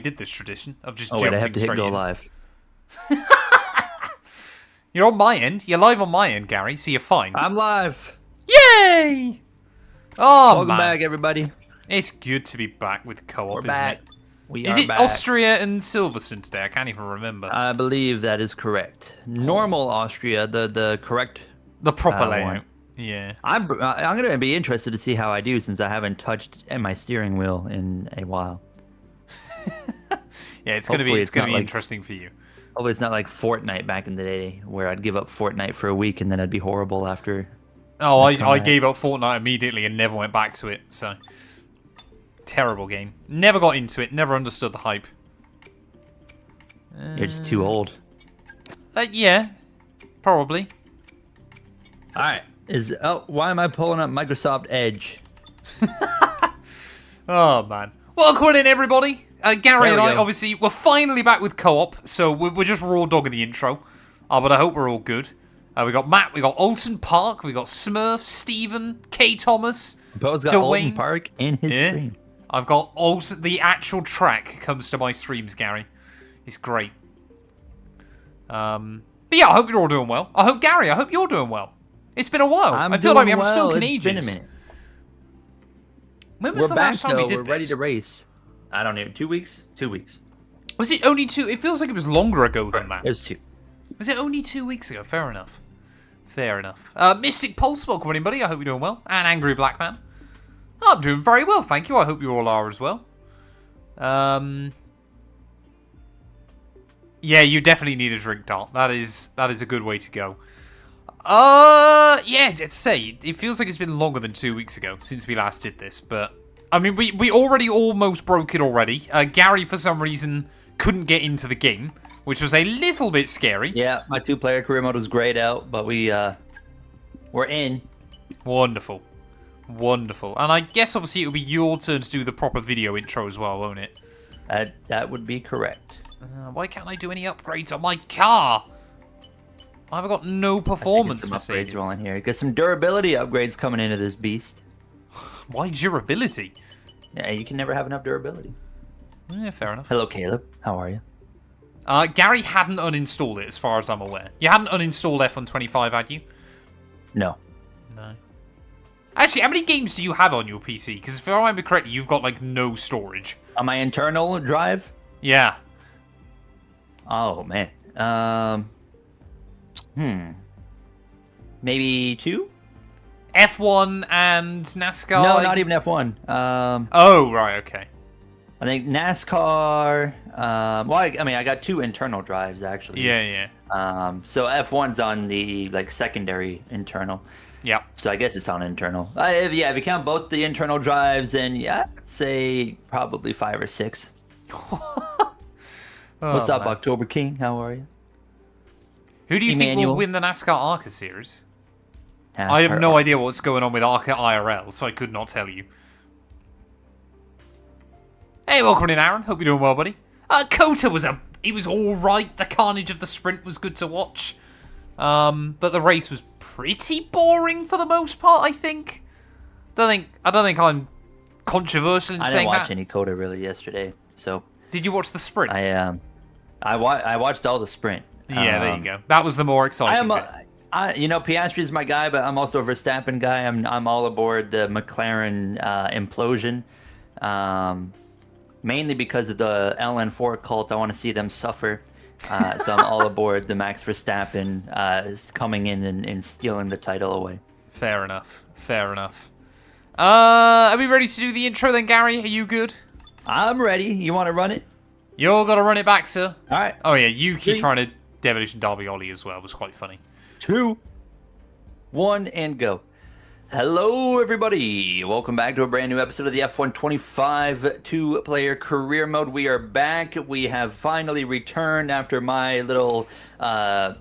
did this tradition of just Oh, jumping wait, I have to hit straight go in. live. You're on my end. You're live on my end, Gary, so you're fine. I'm live. Yay! Oh, Welcome man. back, everybody. It's good to be back with co-op, We're isn't back. it? We Is are it back. Austria and Silverstone today? I can't even remember. I believe that is correct. Normal Austria, the correct. The proper one. layout. Yeah. I'm gonna be interested to see how I do since I haven't touched my steering wheel in a while. Yeah, it's gonna be like- interesting for you. Hopefully it's not like Fortnite back in the day where I'd give up Fortnite for a week and then I'd be horrible after. Oh, I back. gave up Fortnite immediately and never went back to it, so... Terrible game. Never got into it, never understood the hype. You're just too old. Yeah, probably. All right. Why am I pulling up Microsoft Edge? Oh, man. Welcome in, everybody. Gary and I, go. obviously, we're finally back with co-op, so we're just raw dogging the intro. But I hope we're all good. We got Matt, we got Alton Park, we got Smurf, Steven, K. Thomas, Bo's got Dwayne. Alton Park in his stream. I've got Alton, the actual track comes to my streams, Gary. It's great. But yeah, I hope you're all doing well. I hope, Gary, I hope you're doing well. It's been a while. I feel like we haven't spoken in ages. It's been a minute. When was We're the back last time we though. did We're ready this? to race. I don't know. 2 weeks? 2 weeks. Was it only 2? It feels like it was longer ago than that. It was 2. Was it only 2 weeks ago? Fair enough. Fair enough. Mystic Pulse, welcome everybody. I hope you're doing well. And Angry Black Man. I'm doing very well, thank you. I hope you all are as well. Yeah, you definitely need a drink, Dart. That is a good way to go. Yeah, to say, it feels like it's been longer than 2 weeks ago since we last did this, but I mean, we already almost broke it already. Gary, for some reason, couldn't get into the game, which was a little bit scary. Yeah, my 2-player career mode was grayed out, but we're in. Wonderful. Wonderful. And I guess, obviously, it'll be your turn to do the proper video intro as well, won't it? That would be correct. Why can't I do any upgrades on my car? I've got no performance, Some Mercedes. upgrades rolling here. Get some durability upgrades coming into this beast. Why durability? Yeah, you can never have enough durability. Yeah, fair enough. Hello, Caleb. How are you? Gary hadn't uninstalled it, as far as I'm aware. You hadn't uninstalled F125, had you? No. No. Actually, how many games do you have on your PC? Because if I remember correctly, you've got, like, no storage. On my internal drive? Yeah. Oh, man. Maybe 2? F1 and NASCAR? No, not even F1. Oh, right, okay. I think NASCAR. Well, I mean, I got 2 internal drives actually. Yeah. So F1's on the secondary internal. Yep. So I guess it's on internal. If you count both the internal drives, then yeah, I'd say probably 5 or 6. What's up, man. October King? How are you? Who do you think Emmanuel? will win the NASCAR ARCA series? I have no idea what's going on with ARCA IRL, so I could not tell you. Hey, welcome in, Aaron. Hope you're doing well, buddy. Kota he was all right. The carnage of the sprint was good to watch, but the race was pretty boring for the most part. I think. I don't think I'm controversial in I saying didn't watch that. any Coda really yesterday. So Did you watch the sprint? I watched all the sprint. Yeah, there you go. That was the more exciting bit. Piastri is my guy, but I'm also a Verstappen guy. I'm all aboard the McLaren implosion, mainly because of the LN4 cult. I want to see them suffer, so I'm all aboard the Max Verstappen coming in and stealing the title away. Fair enough. Fair enough. Are we ready to do the intro then, Gary? Are you good? I'm ready. You want to run it? You're gonna run it back, sir. All right. Oh yeah, you keep 3, trying to Demolition Derby Ollie as well. It was quite funny. 2, 1, and go. Hello, everybody. Welcome back to a brand new episode of the F125 2-player career mode. We are back. We have finally returned after my little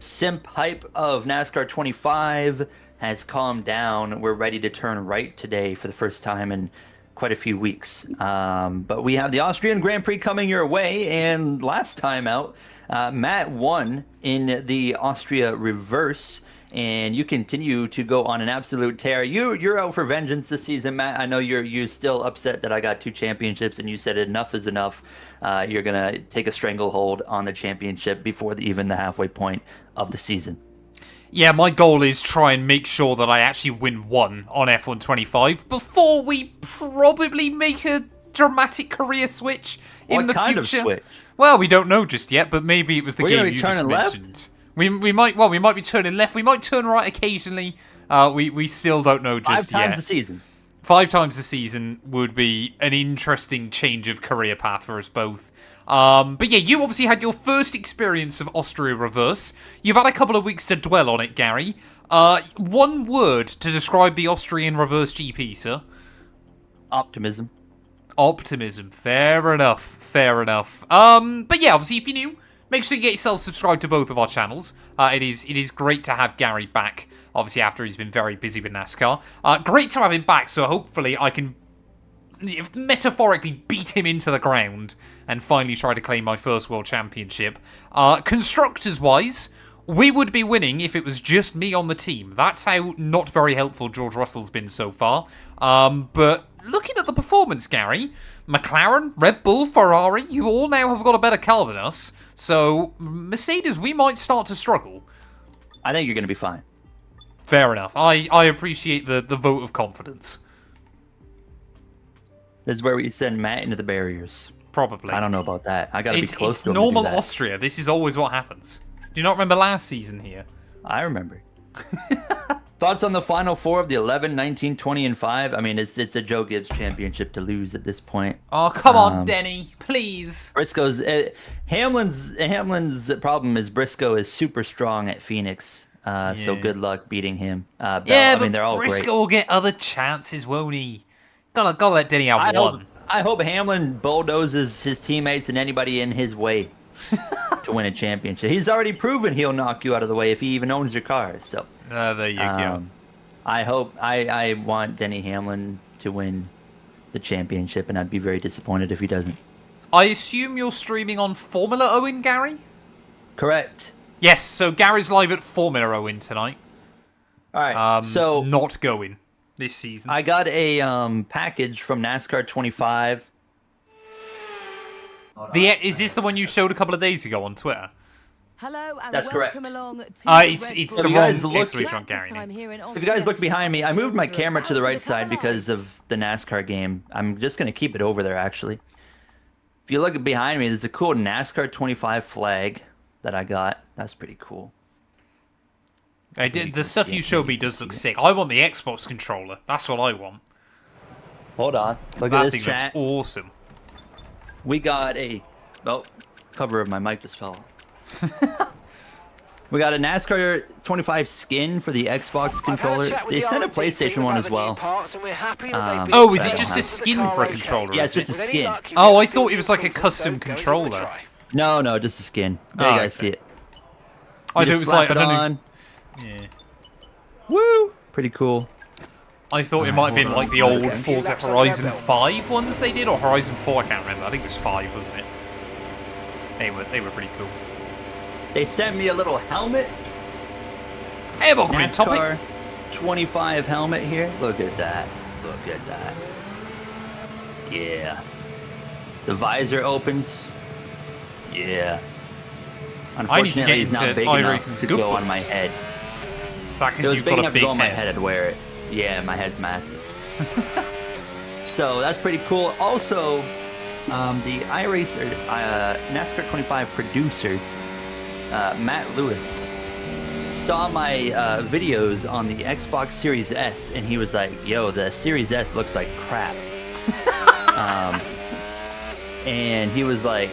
simp hype of NASCAR 25 has calmed down. We're ready to turn right today for the first time in quite a few weeks. But we have the Austrian Grand Prix coming your way, and last time out, Matt won in the Austria reverse. and you continue to go on an absolute tear. You're out for vengeance this season, Matt. I know you're still upset that I got 2 championships, and you said enough is enough. You're gonna take a stranglehold on the championship before even the halfway point of the season. Yeah, my goal is try and make sure that I actually win 1 on F125 before we probably make a dramatic career switch in the future. What kind of switch? Well, we don't know just yet, but maybe it was the game you just mentioned. Left? We might be turning left. We might turn right occasionally. We still don't know just yet. 5 times a season. 5 times a season would be an interesting change of career path for us both. But yeah, you obviously had your first experience of Austria Reverse. You've had a couple of weeks to dwell on it, Gary. 1 word to describe the Austrian Reverse GP, sir. Optimism. Optimism. Fair enough. Fair enough. But yeah, obviously, if you're new, make sure you get yourself subscribed to both of our channels. It is great to have Gary back, obviously, after he's been very busy with NASCAR. Great to have him back, so hopefully I can metaphorically beat him into the ground and finally try to claim my first world championship. Constructors-wise, we would be winning if it was just me on the team. That's how not very helpful George Russell's been so far. But looking at the performance, Gary, McLaren, Red Bull, Ferrari, you all now have got a better car than us. So, Mercedes, we might start to struggle. I think you're going to be fine. Fair enough. I appreciate the vote of confidence. This is where we send Matt into the barriers. Probably. I don't know about that. I got to be close to him. It's normal to do that. Austria. This is always what happens. Do you not remember last season here? I remember. Thoughts on the final 4 of the 11, 19, 20, and 5? I mean, it's a Joe Gibbs championship to lose at this point. Oh, come on, Denny, please. Briscoe's Hamlin's problem is Briscoe is super strong at Phoenix. So good luck beating him. Bell, yeah, I mean, they're all Briscoe great. will get other chances, won't he? Gotta let Denny have one. I hope Hamlin bulldozes his teammates and anybody in his way to win a championship. He's already proven he'll knock you out of the way if he even owns your car. So there you go. I want Denny Hamlin to win the championship, and I'd be very disappointed if he doesn't. I assume you're streaming on Formula Owen, Gary? Correct. Yes, so Gary's live at Formula Owen tonight. All right. So not going this season. I got a package from NASCAR 25. Is this the one you showed a couple of days ago on Twitter? Hello and That's correct. welcome along to it's the wrong look- exclamation on Gary. If you guys look behind me, I moved my camera to the right side because of the NASCAR game. I'm just going to keep it over there, actually. If you look behind me, there's a cool NASCAR 25 flag that I got. That's pretty cool. The stuff you showed me does look sick. I want the Xbox controller. That's what I want. Hold on. Look That at this thing chat. looks awesome. We got a... Oh, cover of my mic just fell off. We got a NASCAR 25 skin for the Xbox controller. They sent a PlayStation one as well. Oh, is it just a skin for a controller? Yeah, it's just a skin. Oh, I thought it was like a custom controller. No, just a skin. There you guys see it. I You thought it just was slap like, I it don't know. on. Yeah. Woo! Pretty cool. I thought it might have been like the old Forza Horizon 5 ones they did, or Horizon 4, I can't remember. I think it was 5, wasn't it? They were pretty cool. They sent me a little helmet. Hey, welcome in, Topic. NASCAR 25 helmet here. Look at that. Look at that. Yeah. The visor opens. Yeah. Unfortunately, it's not big enough to go on my head. Is that If it because was you've big got a enough to big go on my head? head, I'd wear it. Yeah, my head's massive. So that's pretty cool. Also, the iRacer NASCAR 25 producer, Matt Lewis, saw my videos on the Xbox Series S, and he was like, yo, the Series S looks like crap. And he was like,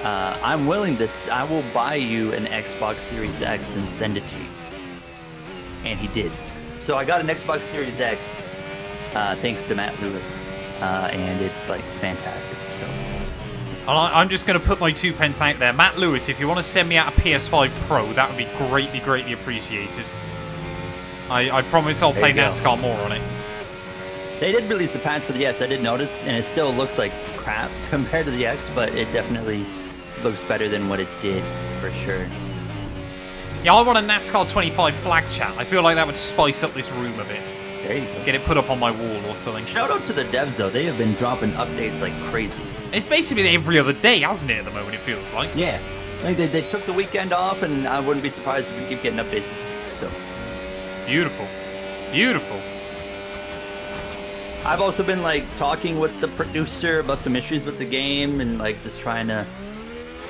I'm willing to, I will buy you an Xbox Series X and send it to you. And he did. So I got an Xbox Series X, thanks to Matt Lewis, and it's like fantastic. So I'm just going to put my 2 pence out there. Matt Lewis, if you want to send me out a PS5 Pro, that would be greatly, greatly appreciated. I promise I'll play NASCAR more on it. They did release a patch for the S, I did notice, and it still looks like crap compared to the X, but it definitely looks better than what it did, for sure. Yeah, I want a NASCAR 25 flag chat. I feel like that would spice up this room a bit. There you go. Get it put up on my wall or something. Shout out to the devs, though. They have been dropping updates like crazy. It's basically every other day, hasn't it, at the moment, it feels like? Yeah. Like they took the weekend off, and I wouldn't be surprised if we keep getting updates this week. So Beautiful. Beautiful. I've also been like talking with the producer about some issues with the game and like just trying to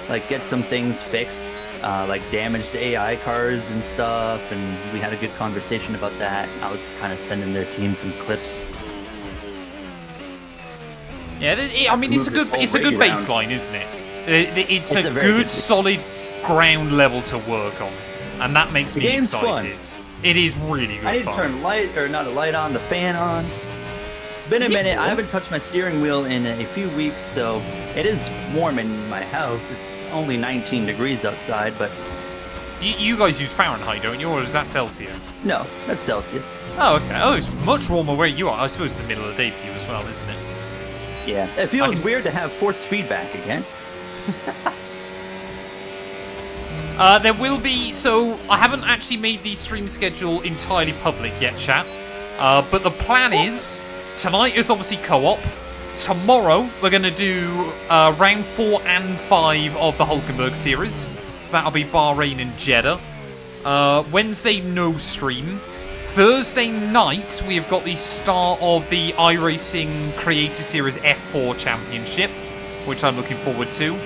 like get some things fixed, like damaged AI cars and stuff, and we had a good conversation about that. I was kind of sending their team some clips. Yeah, I mean, it's a good baseline, isn't it? It's a good, solid ground level to work on, and that makes me excited. Fun. It is really good. I need to turn the fan on. It's been a minute. I haven't touched my steering wheel in a few weeks, so it is warm in my house. It's only 19 degrees outside, but you guys use Fahrenheit, don't you, or is that Celsius? No, that's Celsius. Oh, okay. Oh, it's much warmer where you are. I suppose it's the middle of the day for you as well, isn't it? Yeah, it feels weird to have forced feedback again. There will be, so I haven't actually made the stream schedule entirely public yet, chat. But the plan is, tonight is obviously co-op. Tomorrow, we're going to do round 4 and 5 of the Hulkenberg series. So that'll be Bahrain and Jeddah. Wednesday, no stream. Thursday night, we have got the start of the iRacing Creator Series F4 Championship, which I'm looking forward to.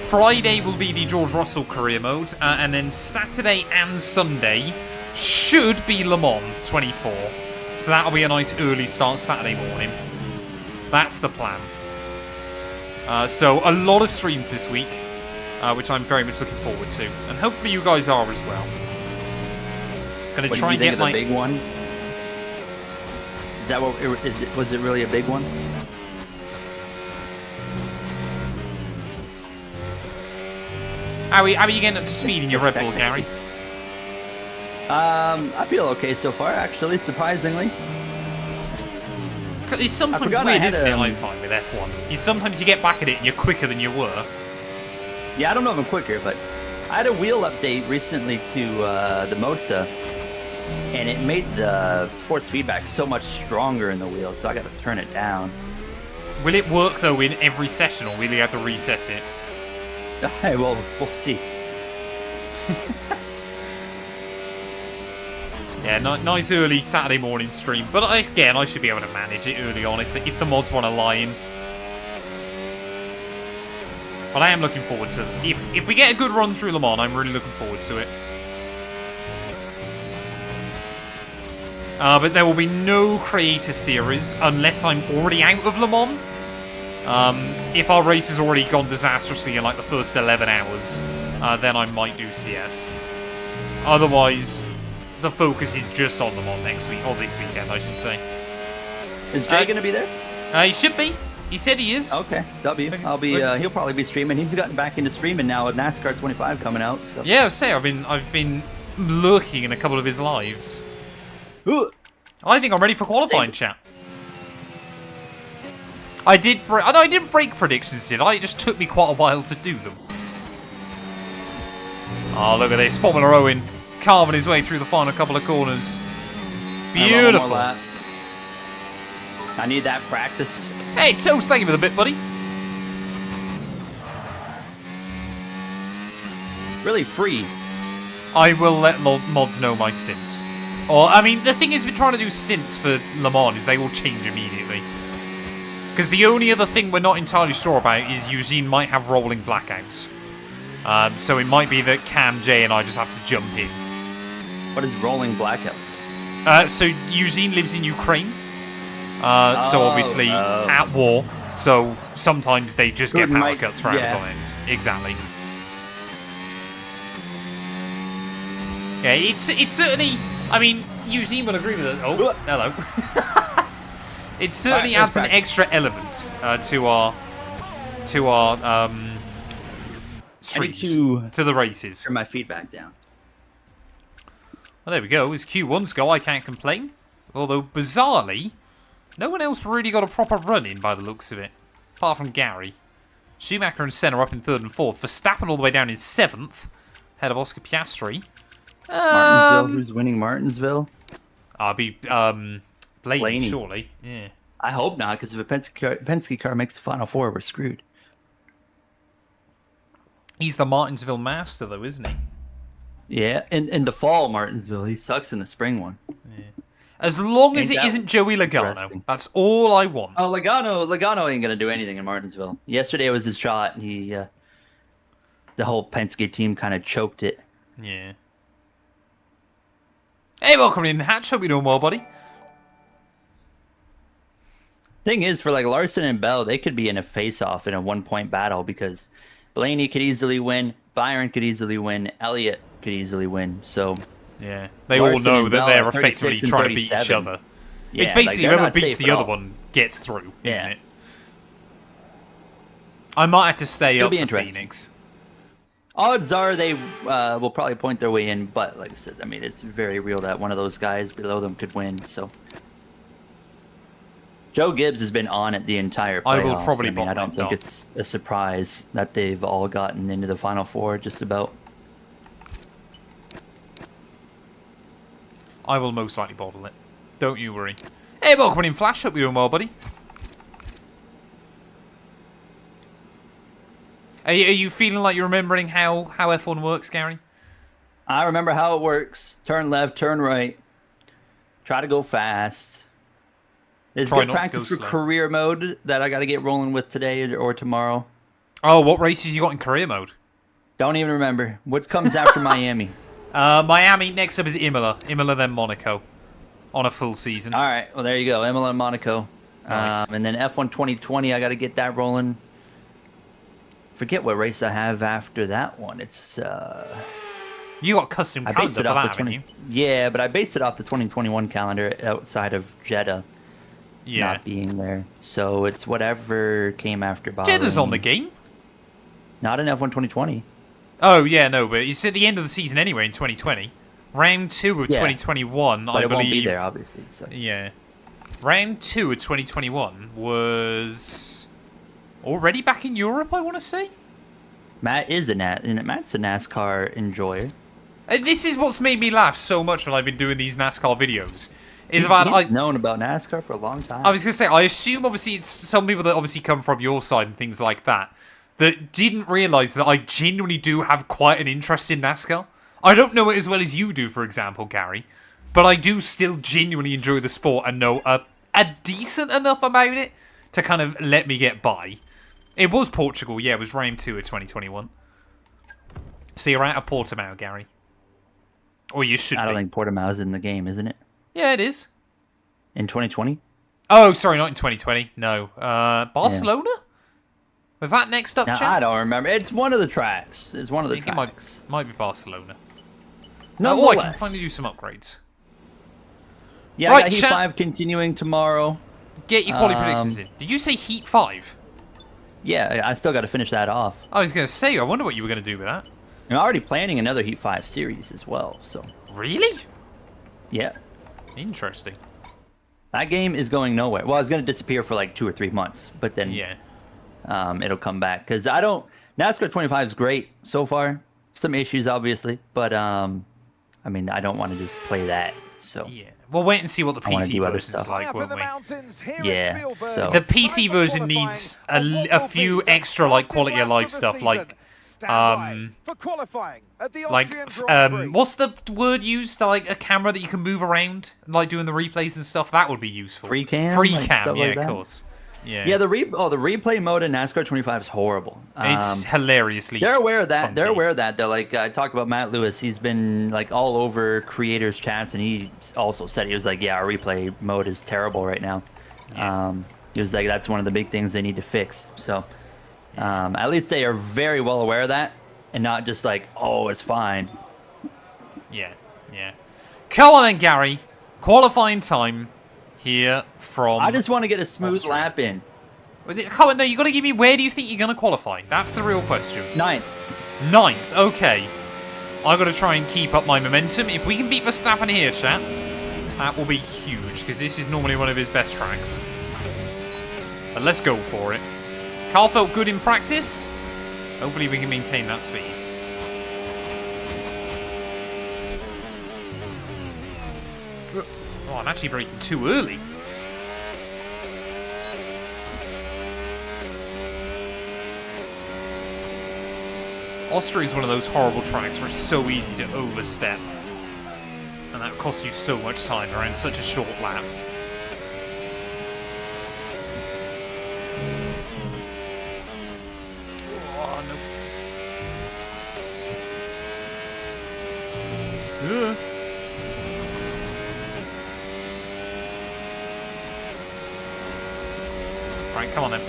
Friday will be the George Russell career mode, and then Saturday and Sunday should be Le Mans 24. So that'll be a nice early start Saturday morning. That's the plan. So a lot of streams this week, which I'm very much looking forward to, and hopefully you guys are as well. Gonna try and get my big one. Is that what is it? Was it really a big one? How are you getting up to speed in your Red Bull, Gary? I feel okay so far, actually, surprisingly. It's sometimes weird, isn't it, I find, with F1. Sometimes you get back at it and you're quicker than you were. Yeah, I don't know if I'm quicker, but I had a wheel update recently to the Moza, and it made the force feedback so much stronger in the wheel, so I got to turn it down. Will it work, though, in every session, or will you have to reset it? Well, we'll see. Yeah, nice early Saturday morning stream. But again, I should be able to manage it early on if the mods want to lie in. But I am looking forward to it. If we get a good run through Le Mans, I'm really looking forward to it. But there will be no creator series unless I'm already out of Le Mans. If our race has already gone disastrously in like the first 11 hours, then I might do CS. Otherwise, the focus is just on Le Mans next week, or this weekend, I should say. Is Jay going to be there? He should be. He said he is. Okay, W. I'll be. He'll probably be streaming. He's gotten back into streaming now with NASCAR 25 coming out. So yeah, I've been lurking in a couple of his lives. Ooh. I think I'm ready for qualifying, chat. I didn't break predictions, did I? It just took me quite a while to do them. Oh, look at this. Formula Owen carving his way through the final couple of corners. Beautiful. I need that practice. Hey, Toast, thank you for the bit, buddy. Really free. I will let mods know my stints. Or, I mean, the thing is, we're trying to do stints for Le Mans is they all change immediately. Because the only other thing we're not entirely sure about is Eugene might have rolling blackouts. So it might be that Cam, Jay, and I just have to jump in. What is rolling blackouts? So Eugene lives in Ukraine. So obviously at war. So sometimes they just get power cuts for hours on end. Exactly. Yeah, it's certainly. I mean, Eugene will agree with it. Oh, hello. It certainly adds an extra element to our streams, to the races. Turn my feedback down. Well, there we go. It was Q1's go. I can't complain. Although, bizarrely, no one else really got a proper run in by the looks of it. Apart from Gary. Schumacher and Senna up in 3rd and 4th. Verstappen all the way down in 7th. Ahead of Oscar Piastri. Martinsville. Who's winning Martinsville? I'll be Blaney, surely. Yeah. I hope not, because if a Penske car makes the Final Four, we're screwed. He's the Martinsville master, though, isn't he? Yeah, in the fall, Martinsville. He sucks in the spring one. Yeah. As long as it isn't Joey Logano. That's all I want. Oh, Logano ain't going to do anything in Martinsville. Yesterday was his shot, and he, the whole Penske team kind of choked it. Yeah. Hey, welcome in, Hatch. Hope you're doing well, buddy. Thing is, for like Larson and Bell, they could be in a face-off in a 1-point battle because Blaney could easily win, Byron could easily win, Elliott could easily win. So yeah, they all know that they're effectively trying to beat each other. Yeah, it's basically whoever beats the other one gets through, isn't it? I might have to stay up for Phoenix. Odds are they will probably point their way in, but like I said, I mean, it's very real that one of those guys below them could win. So Joe Gibbs has been on it the entire playoffs. I will probably I don't think it's a surprise that they've all gotten into the Final Four just about. I will most likely bottle it. Don't you worry. Hey, welcome in, Flash. Hope you're doing well, buddy. Are you feeling like you're remembering how F1 works, Gary? I remember how it works. Turn left, turn right. Try to go fast. There's good practice for career mode that I got to get rolling with today or tomorrow. Oh, what races you got in career mode? Don't even remember. What comes after Miami? Miami, next up is Imola. Imola, then Monaco. On a full season. All right. Well, there you go. Imola and Monaco. Nice. And then F1 2020, I got to get that rolling. Forget what race I have after that one. It's... You got custom calendar for that, haven't you? Yeah, but I based it off the 2021 calendar outside of Jeddah. Yeah. Not being there. So it's whatever came after Bahrain. Jeddah's on the game. Not in F1 2020. Oh, yeah, no, but it's at the end of the season anyway in 2020. Round 2 of 2021, but I it believe. Won't be there, obviously. So. Yeah. Round 2 of 2021 was already back in Europe, I want to say. Matt's a NASCAR enjoyer. This is what's made me laugh so much when I've been doing these NASCAR videos. He's known about NASCAR for a long time. I was going to say, I assume obviously it's some people that obviously come from your side and things like that didn't realise that I genuinely do have quite an interest in NASCAR. I don't know it as well as you do, for example, Gary, but I do still genuinely enjoy the sport and know a decent enough about it to kind of let me get by. It was Portugal, yeah, it was round 2 of 2021. So you're out of Portimao, Gary. Or you should be. I don't think Portimao's in the game, isn't it? Yeah, it is. In 2020? Oh, sorry, not in 2020. No. Barcelona? Yeah. Was that next up, Chat? I don't remember. It's one of the tracks. It's one of the tracks. Might be Barcelona. No, I can finally do some upgrades. Yeah, right, I got Heat 5 continuing tomorrow. Get your quality predictions in. Did you say Heat 5? Yeah, I still got to finish that off. I was going to say, I wonder what you were going to do with that. I'm already planning another Heat 5 series as well, so... Really? Yeah. Interesting. That game is going nowhere. Well, it's going to disappear for like 2 or 3 months, but then it'll come back. Because NASCAR 25 is great so far. Some issues, obviously, but I mean, I don't want to just play that, so... Yeah. We'll wait and see what the PC version is like, won't we? Yeah, so... The PC version needs a few extra, like, quality of life stuff, like... what's the word used? Like a camera that you can move around, like doing the replays and stuff. That would be useful. Free cam, yeah, of course. Yeah. The replay mode in NASCAR 25 is horrible. It's hilariously. They're aware of that. Funky. They're aware of that. They're like, I talked about Matt Lewis. He's been like all over creators' chats, and he also said he was like, yeah, our replay mode is terrible right now. Yeah. He was like, that's one of the big things they need to fix. So. At least they are very well aware of that, and not just like, oh, it's fine. Yeah. Come on then, Gary. Qualifying time here from... I just want to get a smooth lap in. Come on, no, you got to give me, where do you think you're going to qualify? That's the real question. 9th, okay. I got to try and keep up my momentum. If we can beat Verstappen here, chat, that will be huge, because this is normally one of his best tracks. But let's go for it. Car felt good in practice. Hopefully we can maintain that speed. Oh, I'm actually braking too early. Austria is one of those horrible tracks where it's so easy to overstep. And that costs you so much time around such a short lap. Oh, no. Right, come on then.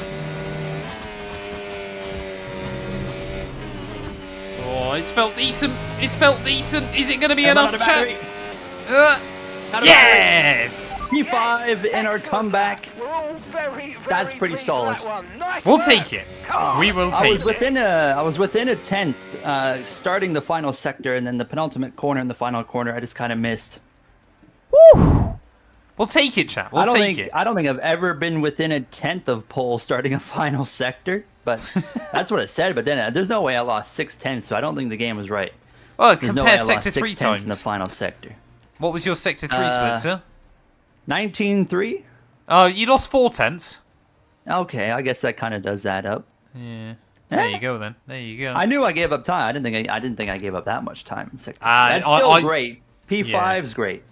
Oh, it's felt decent. It's felt decent. Is it going to be enough, chat? Yes! P5 in our comeback. That's pretty solid. We'll take it. We will take it. I was within a tenth starting the final sector, and then the penultimate corner and the final corner, I just kind of missed. Woo! We'll take it, chat. We'll take it. I don't think I've ever been within a tenth of pole starting a final sector, but that's what it said. But then there's no way I lost 6/10, so I don't think the game was right. Well, there's compare no way I sector lost 3 6/10 times. in the final sector. What was your sector 3 split, sir? 19-3. You lost 4/10. Okay, I guess that kind of does add up. Yeah. There you go then. There you go. I knew I gave up time. I didn't think I gave up that much time in sector. That's still great. P5's great.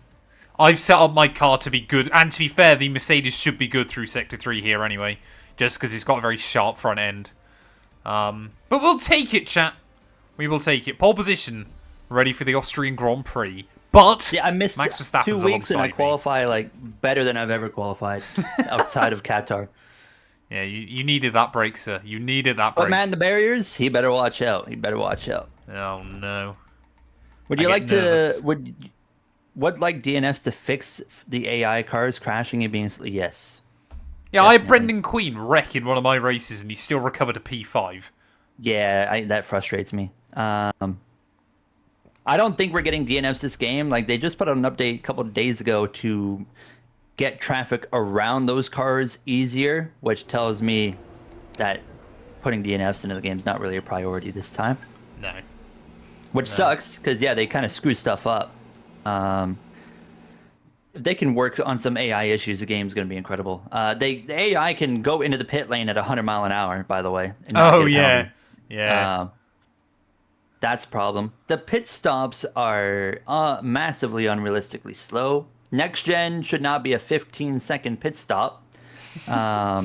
I've set up my car to be good, and to be fair, the Mercedes should be good through Sector 3 here anyway, just because it's got a very sharp front end. But we'll take it, chat. We will take it. Pole position, ready for the Austrian Grand Prix. But yeah, I missed Max Verstappen's 2 weeks and I qualify like better than I've ever qualified outside of Qatar. Yeah, you needed that break, sir. You needed that break. But man, the barriers, he better watch out. He better watch out. Oh no. Would you like to? Would like DNFs to fix the AI cars crashing and being... Yes. Yeah, definitely. I had Brendan Queen wreck in one of my races and he still recovered a P5. Yeah, that frustrates me. I don't think we're getting DNFs this game. Like, they just put out an update a couple of days ago to get traffic around those cars easier, which tells me that putting DNFs into the game is not really a priority this time. No. Which sucks, because, yeah, they kind of screw stuff up. If they can work on some AI issues, the game's going to be incredible. The AI can go into the pit lane at 100 mile an hour, by the way. Oh, yeah. Yeah. That's a problem. The pit stops are massively unrealistically slow. Next gen should not be a 15-second pit stop. That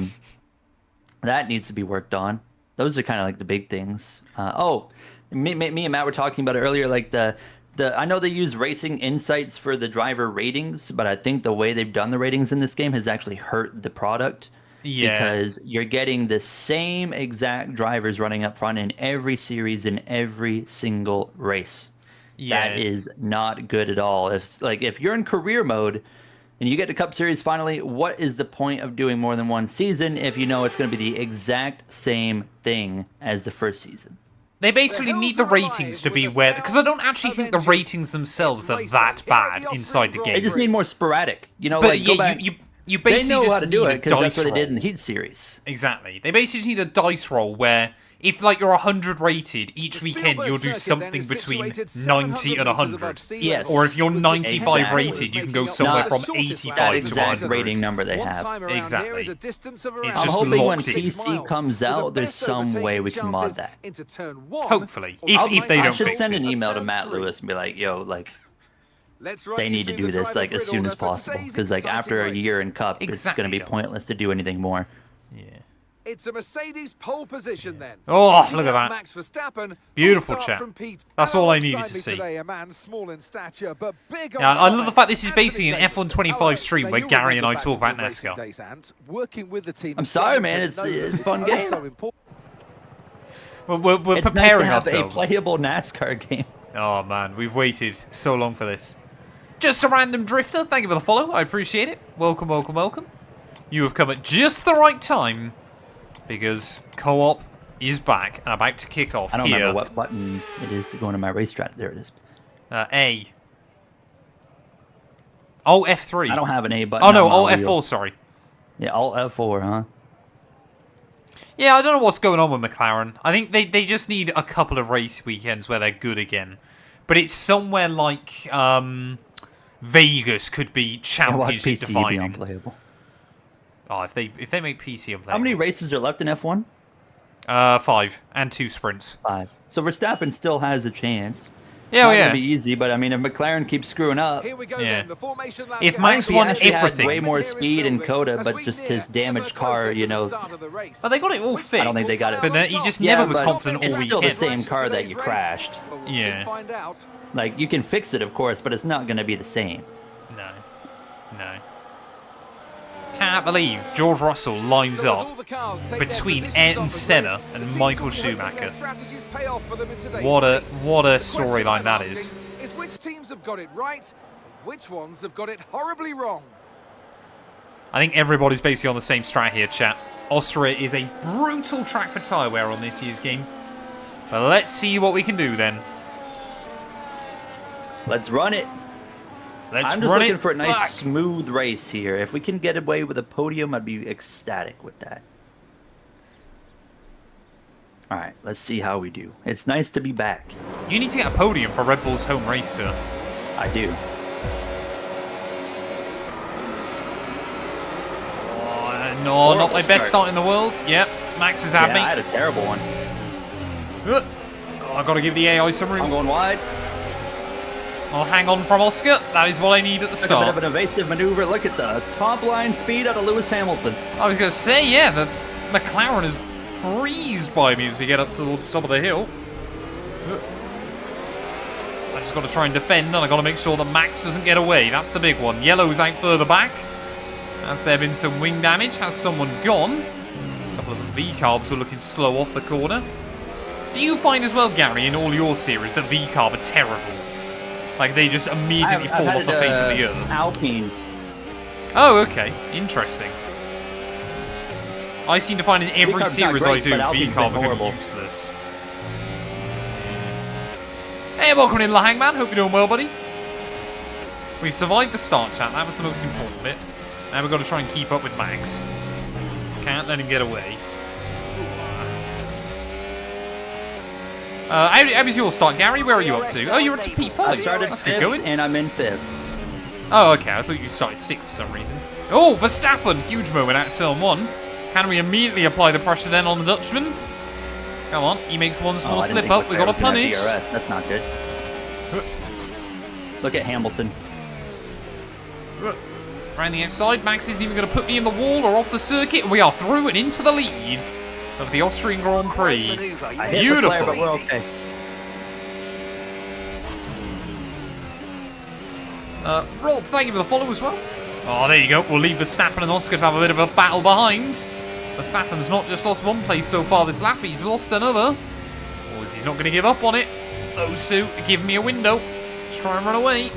needs to be worked on. Those are kind of like the big things. Me and Matt were talking about it earlier, like I know they use racing insights for the driver ratings, but I think the way they've done the ratings in this game has actually hurt the product. Yeah. Because you're getting the same exact drivers running up front in every series in every single race. Yeah. That is not good at all. If you're in career mode and you get to Cup Series finally, what is the point of doing more than one season if you know it's going to be the exact same thing as the first season? They basically need the ratings to be where... Because I don't actually think the ratings themselves are that bad inside the game. They just need more sporadic. But like, go back. You basically they know just how to do it because that's what roll. They did in the Heat series. Exactly. They basically just need a dice roll where if like you're 100 rated each weekend, you'll do something between 90 and 100. Yes. Or if you're 95 rated, you can go somewhere from 85 that to exact 100. rating number they have. Exactly. I'm hoping when PC comes out, there's some way we can mod that. Hopefully, if they don't. I should send an email to Matt Lewis and be like, "Yo, like." They need to do this like as soon as possible because like after a year in Cup, it's going to be pointless to do anything more. Yeah. It's a Mercedes pole position then. Oh, look at that. Max Verstappen. Beautiful chat. That's all I needed to see. A man small in stature, but big yeah, I love the fact this is basically an F125 stream where Gary and I talk about NASCAR. I'm sorry, man. It's a fun game. We're it's preparing nice to have ourselves. A playable NASCAR game. Oh man, we've waited so long for this. Just a random drifter. Thank you for the follow. I appreciate it. Welcome, welcome, welcome. You have come at just the right time because co-op is back and about to kick off. I don't remember what button it is to go into my race strat. There it is. A. Oh, F3. I don't have an A button. Oh no, Alt F4. Sorry. Yeah, Alt F4, huh? Yeah, I don't know what's going on with McLaren. I think they just need a couple of race weekends where they're good again. But it's somewhere like Vegas could be I watch championship PC be defining. unplayable. Oh, if they make PC unplayable. How many races are left in F1? 5 and 2 sprints. 5. So Verstappen still has a chance. Yeah, Not oh, yeah. gonna be easy, but I mean, if McLaren keeps screwing up, Here we go Yeah. then, the formation lap If game. Max he won actually everything. had way more speed in Coda, but just his damaged car, you know. But they got it all fixed. I don't think they got it. But then he just Yeah, never was but confident it's all still the weekend. same car that you crashed. Yeah. Like, you can fix it, of course, but it's not gonna be the same. No. No. Can't believe George Russell lines up between Ayrton Senna and Michael Schumacher. What a storyline that is. Is which teams have got it right and which ones have got it horribly wrong. I think everybody's basically on the same strat here, chat. Austria is a brutal track for tyre wear on this year's game. But let's see what we can do then. Let's run it. Let's I'm just run looking it for a nice, back. smooth race here. If we can get away with a podium, I'd be ecstatic with that. All right, let's see how we do. It's nice to be back. You need to get a podium for Red Bull's home race, sir. I do. Oh, no, not my best start in the world. Yep, Max is Yeah, happy. I had a terrible one. I've got to give the AI some room. I'm going wide. I'll hang on from Oscar. That is what I need at the Took a bit start. of an evasive maneuver. Look at the top line speed out of Lewis Hamilton. I was going to say, yeah, the McLaren is breezed by me as we get up towards the top of the hill. I just got to try and defend, and I got to make sure that Max doesn't get away. That's the big one. Yellow's out further back. Has there been some wing damage? Has someone gone? A couple of the V-carbs were looking slow off the corner. Do you find as well, Gary, in all your series, that V-carb are terrible? Like, they just immediately fall off the face of the earth? Alpine. Oh, okay. Interesting. I seem to find in every V-carb's not series great, I do, but Alpine's V-carb been are horrible. useless. Hey, welcome in, La Hangman. Hope you're doing well, buddy. We survived the start, chat. That was the most important bit. Now we've got to try and keep up with Max. Can't let him get away. How was your start, Gary? Where are you up to? Oh, you're up to P5. I started That's good 5th, going. and I'm in 5th. Oh, okay. I thought you started 6th for some reason. Oh, Verstappen. Huge moment at turn 1. Can we immediately apply the pressure then on the Dutchman? Come on. He makes one small I didn't slip think up. we got to Leclerc was gonna have punish. DRS. That's not good. Look at Hamilton. Around the outside. Max isn't even going to put me in the wall or off the circuit. We are through and into the lead of the Austrian Grand Prix. I hit Beautiful. Leclerc, but we're okay. Rob, thank you for the follow as well. Oh, there you go. We'll leave Verstappen and Oscar to have a bit of a battle behind. Verstappen's not just lost one place so far this lap, he's lost another. Or is he not going to give up on it? Oh, Sue, give me a window. Let's try and run away.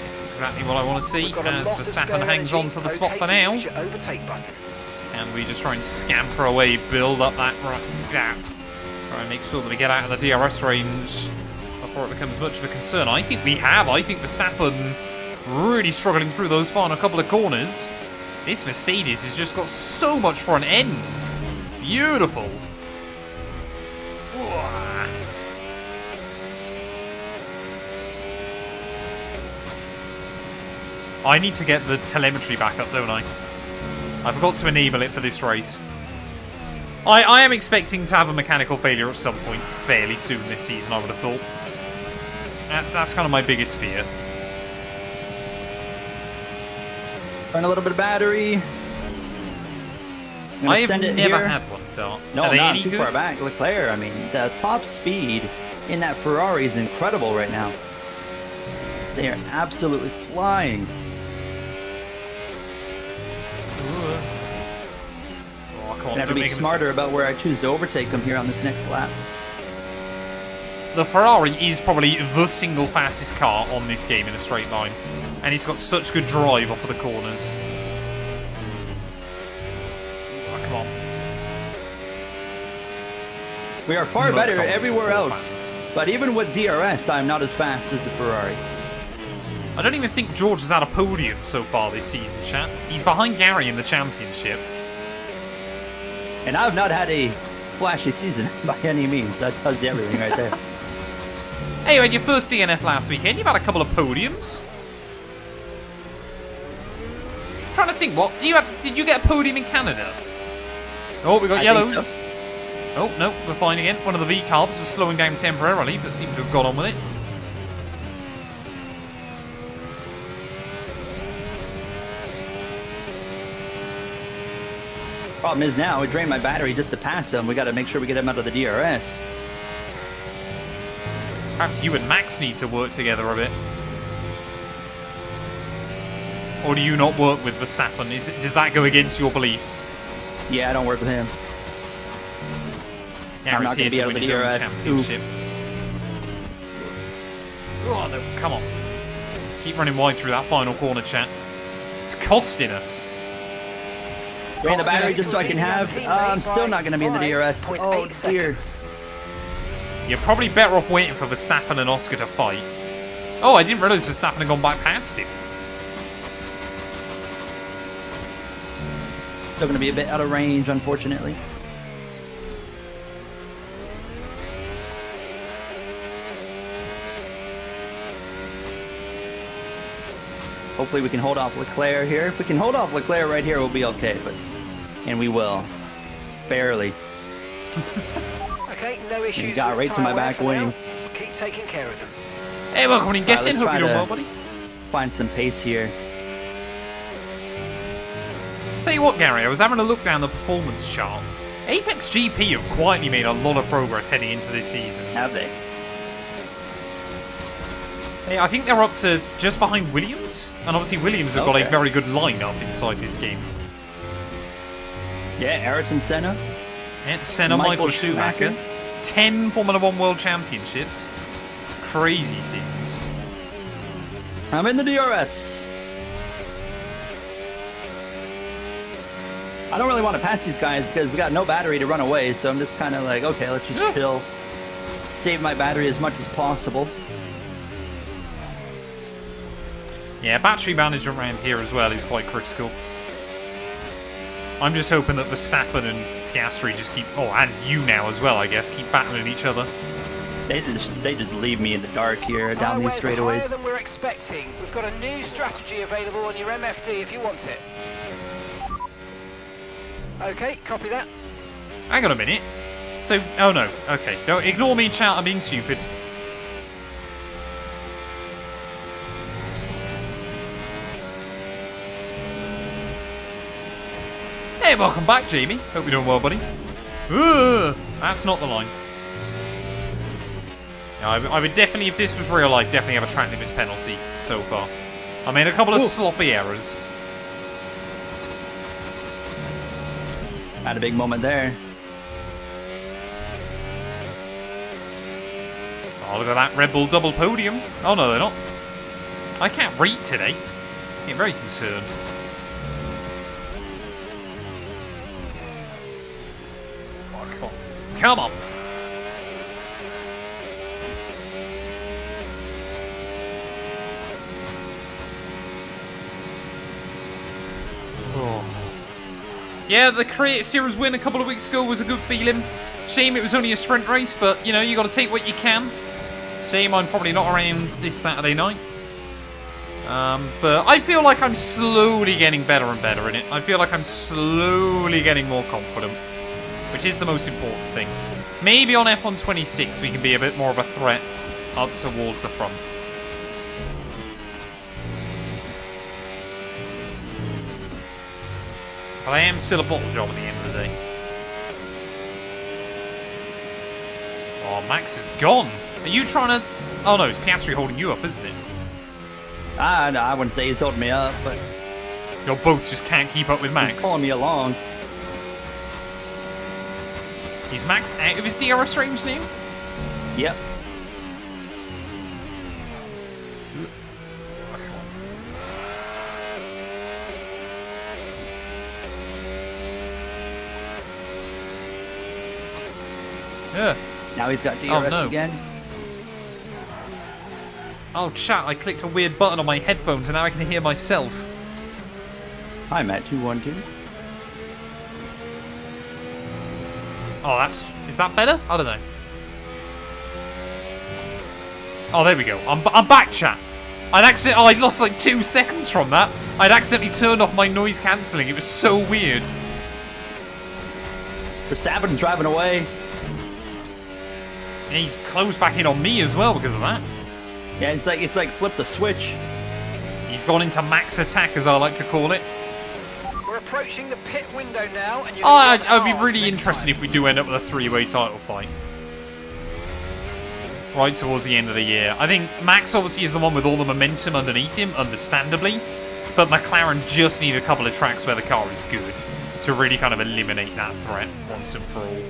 That's exactly what I want to see as Verstappen hangs on to the spot for now. And we just try and scamper away, build up that gap. Try and make sure that we get out of the DRS range before it becomes much of a concern. I think we have. I think Verstappen really struggling through those final couple of corners. This Mercedes has just got so much for an end. Beautiful. I need to get the telemetry back up, don't I? I forgot to enable it for this race. I am expecting to have a mechanical failure at some point fairly soon this season, I would have thought. That's kind of my biggest fear. Burn a little bit of battery. I have send it never here. had one, Dart. No, Are they not any too good? far back. Leclerc, I mean, the top speed in that Ferrari is incredible right now. They are absolutely flying. Oh, come on, I have to don't be make a smarter about where I choose to overtake them here on this next lap. mistake. The Ferrari is probably the single fastest car on this game in a straight line. And it's got such good drive off of the corners. Oh, come on. We are far Look, better Thomas, everywhere football else. fans. But even with DRS, I'm not as fast as the Ferrari. I don't even think George has had a podium so far this season, chat. He's behind Gary in the championship. And I've not had a flashy season by any means. That tells you everything right there. Hey, you had your first DNF last weekend. You've had a couple of podiums. trying to think. What did you get a podium in Canada? Oh, we got I yellows. think so. Oh no, we're fine again. One of the V carbs was slowing down temporarily, but seemed to have got on with it. Problem is now, we drained my battery just to pass him. We got to make sure we get him out of the DRS. Perhaps you and Max need to work together a bit. Or do you not work with Verstappen? Does that go against your beliefs? Yeah, I don't work with him. Now I'm not going to be out of the DRS. Championship. Oh no, come on. Keep running wide through that final corner, chat. It's costing us. Drain the battery just so I can have... I'm still not going to be in the DRS. Oh, dear. You're probably better off waiting for Verstappen and Oscar to fight. Oh, I didn't realise Verstappen had gone back past him. Still going to be a bit out of range, unfortunately. Hopefully we can hold off Leclerc here. If we can hold off Leclerc right here, we'll be okay. And we will. Barely. Okay, no issues. He got right to my back wing. Keep taking care of them. Hey, welcome in, get in. Let's Hope try you're doing to well, buddy. find some pace here. Tell you what, Gary, I was having a look down the performance chart. Apex GP have quietly made a lot of progress heading into this season. Have they? Hey, I think they're up to just behind Williams, and obviously Williams have got a Okay. very good lineup inside this game. Yeah, Ayrton Senna. And Senna, Michael Schumacher, 10 Formula 1 World Championships. Crazy scenes. I'm in the DRS. I don't really want to pass these guys because we got no battery to run away, so I'm just kind of like, okay, let's just chill. Save my battery as much as possible. Yeah, battery management around here as well is quite critical. I'm just hoping that Verstappen and Piastri just keep... Oh, and you now as well, I guess. Keep battling each other. They just leave me in the dark here down these Higher straightaways. than we're expecting. We've got a new strategy available on your MFD if you want it. Okay, copy that. Hang on a minute. So, oh no. Okay, don't ignore me, chat. I'm being stupid. Hey, welcome back, Jamie. Hope you're doing well, buddy. Ugh, that's not the line. Yeah, I would definitely, if this was real life, definitely have a track limits penalty so far. I made a couple of sloppy errors. Had a big moment there. Oh, look at that Red Bull double podium. Oh, no, they're not. I can't read today. I'm very concerned. Oh, come on. Come on. Oh. Yeah, the Creative Series win a couple of weeks ago was a good feeling. Shame it was only a sprint race, but, you know, you got to take what you can. Shame I'm probably not around this Saturday night. But I feel like I'm slowly getting better and better in it. I feel like I'm slowly getting more confident, which is the most important thing. Maybe on F1 26 we can be a bit more of a threat up towards the front. But I am still a bottle job at the end of the day. Oh, Max is gone. Are you trying to... Oh no, it's Piastri holding you up, isn't it? No, I wouldn't say he's holding me up, but You both just can't keep up with Max. he's pulling me along. Is Max out of his DRS range now? Yep. Yeah. Now he's got DRS no. again. Oh, chat, I clicked a weird button on my headphones and now I can hear myself. Hi, Matt212. Oh, is that better? I don't know. Oh, there we go. I'm back, chat. I lost like 2 seconds from that. I'd accidentally turned off my noise cancelling. It was so weird. Verstappen's driving away. Yeah, he's closed back in on me as well because of that. Yeah, it's like flip the switch. He's gone into max attack, as I like to call it. We're approaching the pit window now, and you're I'd be really interested if we do end up with a 3-way title fight. Right towards the end of the year. I think Max obviously is the one with all the momentum underneath him, understandably. But McLaren just need a couple of tracks where the car is good to really kind of eliminate that threat once and for all.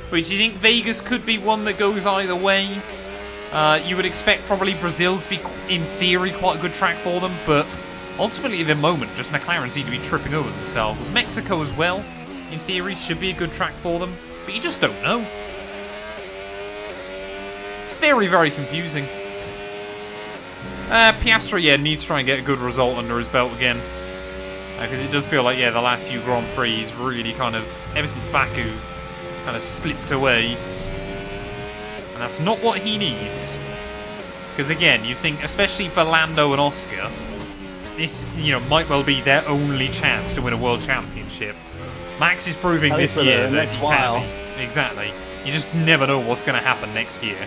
Which you think Vegas could be one that goes either way? You would expect probably Brazil to be, in theory, quite a good track for them, but ultimately at the moment, just McLaren seem to be tripping over themselves. Mexico as well, in theory, should be a good track for them, but you just don't know. It's very, very confusing. Piastri, yeah, needs to try and get a good result under his belt again. Because it does feel like, yeah, the last few Grand Prix, he's really kind of, ever since Baku, kind of slipped away. And that's not what he needs. Because again, you think, especially for Lando and Oscar, this, you know, might well be their only chance to win a world championship. Max is proving this year that he can be. Exactly. You just never know what's going to happen next year.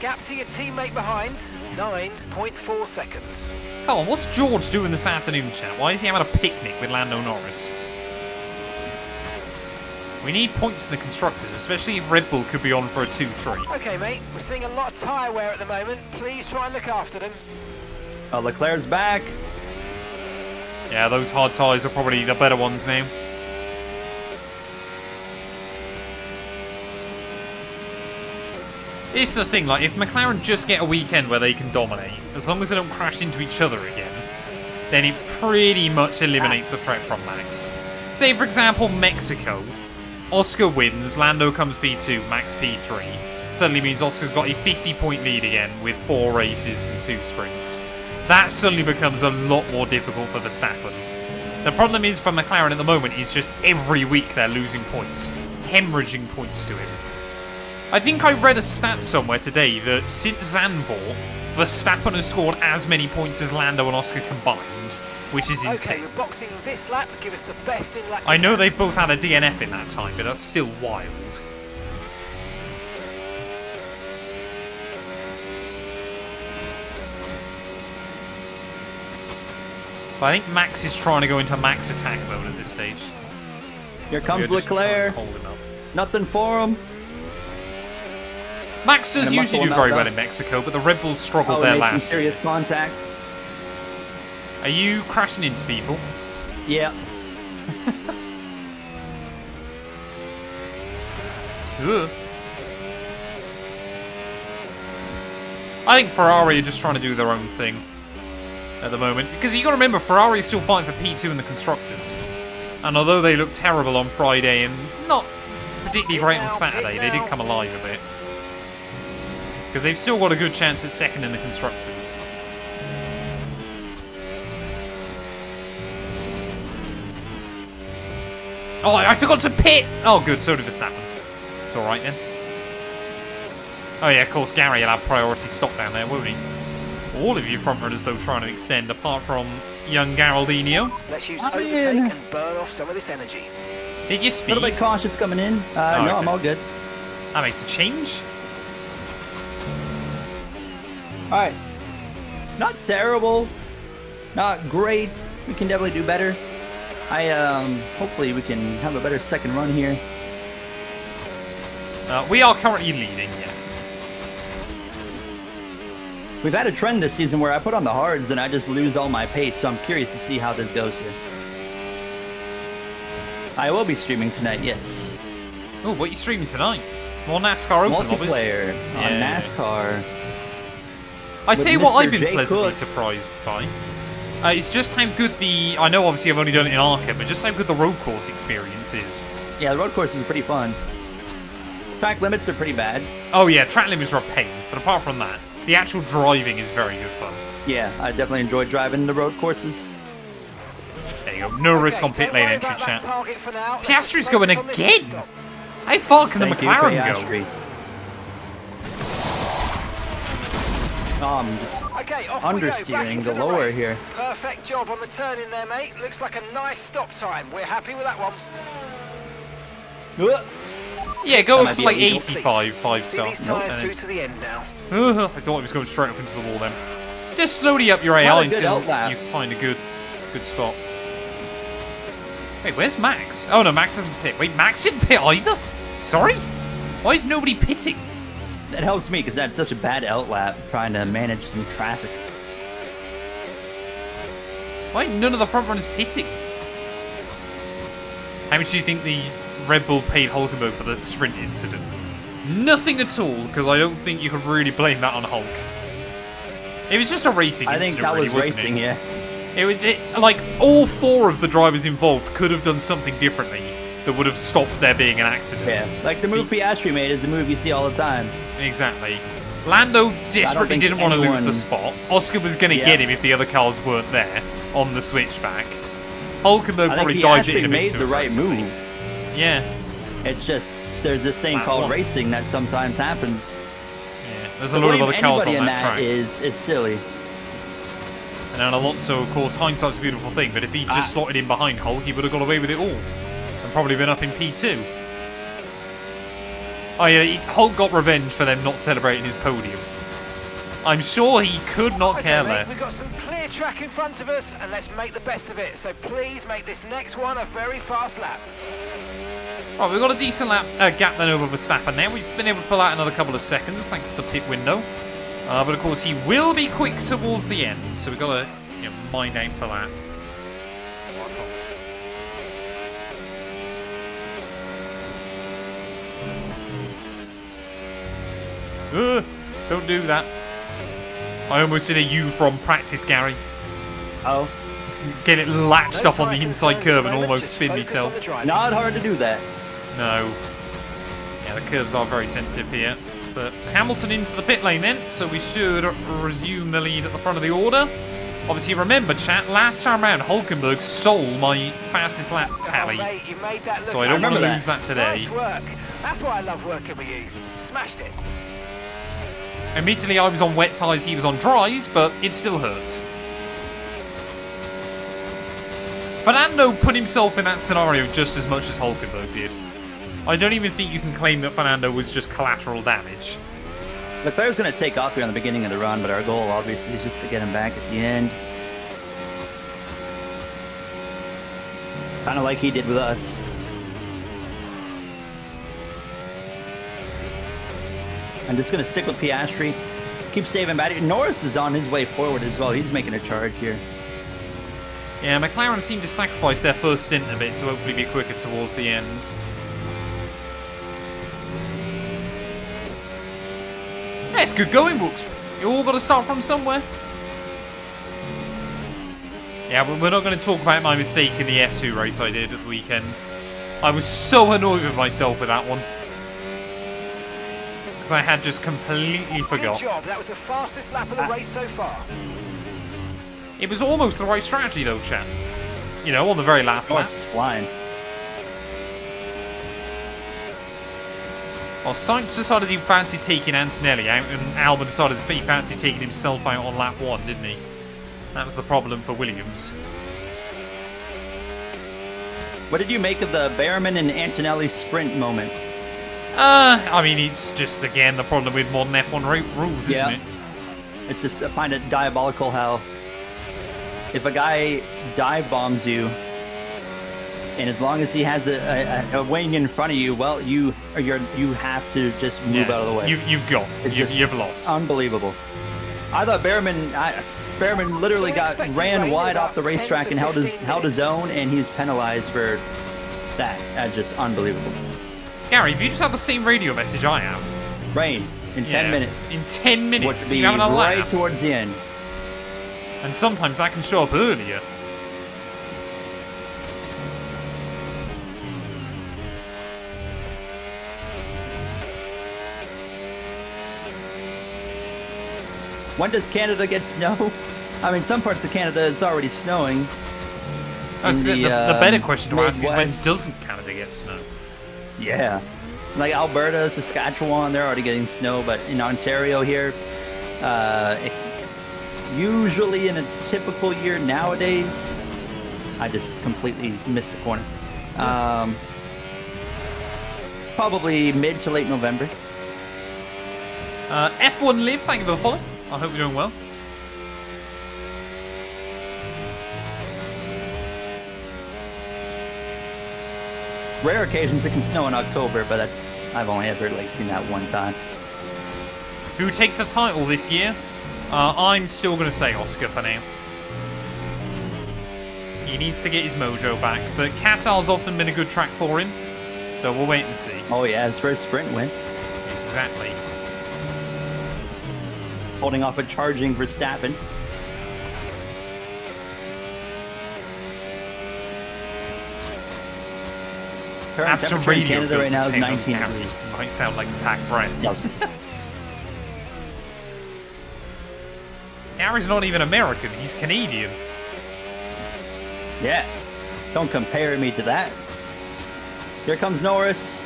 Gap to your teammate behind, 9.4 seconds. Come on, what's George doing this afternoon, chat? Why is he having a picnic with Lando Norris? We need points in the constructors, especially if Red Bull could be on for a 2-3. Okay, mate, we're seeing a lot of tyre wear at the moment. Please try and look after them. Oh, Leclerc's back. Yeah, those hard tyres are probably the better ones now. It's the thing, like, if McLaren just get a weekend where they can dominate, as long as they don't crash into each other again, then it pretty much eliminates the threat from Max. Say, for example, Mexico. Oscar wins, Lando comes P2, Max P3. Suddenly means Oscar's got a 50-point lead again with 4 races and 2 sprints. That suddenly becomes a lot more difficult for Verstappen. The problem is for McLaren at the moment is just every week they're losing points, hemorrhaging points to him. I think I read a stat somewhere today that since Zandvoort, Verstappen has scored as many points as Lando and Oscar combined, which is insane. Okay, we're boxing this lap, give us the best in lap. I know they've both had a DNF in that time, but that's still wild. But I think Max is trying to go into max attack mode at this stage. Here comes Leclerc. Nothing for him. Max does usually do very well in Mexico, but the Red Bulls struggled there last. Some serious contact. Are you crashing into people? Yeah. Ugh. I think Ferrari are just trying to do their own thing at the moment. Because you got to remember, Ferrari is still fighting for P2 in the Constructors. And although they looked terrible on Friday and not particularly great on Saturday, they did come alive a bit. Because they've still got a good chance at second in the Constructors. Oh, I forgot to pit! Oh, good, so did Verstappen. It's alright then. Oh yeah, of course, Gary will have priority stop down there, won't he? All of you front runners, though, trying to extend, apart from young Geraldinho. Let's use overtake and burn off some of this energy. Did you speed? A little bit cautious coming in. No, okay. I'm all good. That makes a change. Alright. Not terrible. Not great. We can definitely do better. Hopefully we can have a better second run here. We are currently leading, yes. We've had a trend this season where I put on the hards and I just lose all my pace, so I'm curious to see how this goes here. I will be streaming tonight, yes. Oh, what are you streaming tonight? More NASCAR Open lobbies? Multiplayer on NASCAR. I'd say what I've been J. pleasantly Cook. surprised by. It's just how good the... I know obviously I've only done it in Arca, but just how good the road course experience is. Yeah, the road course is pretty fun. Track limits are pretty bad. Oh yeah, track limits are a pain, but apart from that, the actual driving is very good fun. Yeah, I definitely enjoy driving the road courses. There you go, no risk on pit lane entry, chat. Piastri's going again! How far can the McLaren go? I'm just Okay, off we go. Back understeering into the the lower race. here. Perfect job on the turn in there, mate. Looks like a nice stop time. We're happy with that one. Yeah, go That up might to be like illegal. 85, 5 See star. these tyres through to the end now. I thought it was going straight up into the wall then. Just slowly up your Not AI a good until outlap. you find a good spot. Wait, where's Max? Oh no, Max doesn't pit. Wait, Max didn't pit either? Sorry? Why is nobody pitting? That helps me because I had such a bad outlap trying to manage some traffic. Why ain't none of the front runners pitting? How much do you think the Red Bull paid Hulkenberg for the sprint incident? Nothing at all, because I don't think you can really blame that on Hulk. It was just a racing I incident, think that really, was wasn't racing, it? yeah. Like, all 4 of the drivers involved could have done something differently that would have stopped there being an accident. Yeah, like the move Piastri made is a move you see all the time. Exactly. Lando desperately think didn't want to lose anyone- the spot. Oscar was going to Yeah. get him if the other cars weren't there on the switchback. Hulkenberg I probably think dived it Piastri in a bit made too the right aggressively. move. Yeah. It's just, there's this thing Lap called one. racing that sometimes happens. Yeah. There's a To lot of blame other cars on anybody in that track. is silly. And then Alonso, of course, hindsight's a beautiful thing, but if he just slotted in behind Hulk, he would have got away with it all. And probably been up in P2. Oh yeah, Hulk got revenge for them not celebrating his podium. I'm sure he could not care Okay, mate, less. we've got some clear track in front of us, and let's make the best of it. So please make this next one a very fast lap. Right, we've got a decent gap then over Verstappen now. We've been able to pull out another couple of seconds thanks to the pit window. But of course he will be quick towards the end, so we've got to mind out for that. Don't do that. I almost did a U from practice, Gary. Oh, Get it latched No up on the tyre inside concerns curve at and the moment, almost just spin focus on myself. the driving. not hard to do that. No. Yeah, the curves are very sensitive here. But Hamilton into the pit lane then, so we should resume the lead at the front of the order. Obviously, remember, chat, last time round, Hulkenberg stole my fastest lap tally. Oh, mate, you made that look So I don't want to remember lose that today. Nice work. That's why I love working with you. Smashed it. Admittedly, I was on wet tyres, he was on dries, but it still hurts. Fernando put himself in that scenario just as much as Hulkenberg did. I don't even think you can claim that Fernando was just collateral damage. Leclerc's going to take off here on the beginning of the run, but our goal obviously is just to get him back at the end. Kind of like he did with us. I'm just going to stick with Piastri. Keep saving battery. Norris is on his way forward as well. He's making a charge here. Yeah, McLaren seemed to sacrifice their first stint a bit to hopefully be quicker towards the end. Yeah, it's good going, Wooks. You all got to start from somewhere. Yeah, but we're not going to talk about my mistake in the F2 race I did at the weekend. I was so annoyed with myself with that one. Because I had just completely forgot. Good job. That was the fastest lap of the race so far. It was almost the right strategy though, chat. You know, on the very last lap. Norris is flying. Well, Sainz decided he fancied taking Antonelli out, and Albon decided he fancied taking himself out on lap 1, didn't he? That was the problem for Williams. What did you make of the Behrman and Antonelli sprint moment? I mean, it's just, again, the problem with modern F1 rules, isn't it? It's just, I find it diabolical how if a guy dive bombs you, and as long as he has a wing in front of you, well, you have to just move out of the way. You've got. You've lost. Unbelievable. I thought Behrman literally So got expected ran rain wide about off the 10 racetrack to and held 15 his own, and he's penalized for that. That's just unbelievable. Gary, if you just had the same radio message I have. Rain in 10 minutes. In 10 Would minutes, be you're having a right laugh. towards the end. And sometimes that can show up earlier. When does Canada get snow? I mean, some parts of Canada it's already snowing. That's in the better question to ask is when Midwest. doesn't Canada get snow? Yeah. Like Alberta, Saskatchewan, they're already getting snow, but in Ontario here, Usually in a typical year nowadays, I just completely missed the corner. Probably mid to late November. F1 Live, thank you for the follow. I hope you're doing well. Rare occasions it can snow in October, but I've only ever seen that one time. Who takes the title this year? I'm still going to say Oscar for now. He needs to get his mojo back, but Qatar's often been a good track for him, so we'll wait and see. Oh yeah, his first sprint win. Exactly. Holding off a charging Verstappen. Current Have some temperature in radio Canada right now is filters 19 on degrees Might sound like Zach Brent. Celsius. Gary's not even American, he's Canadian. Yeah, don't compare me to that. Here comes Norris.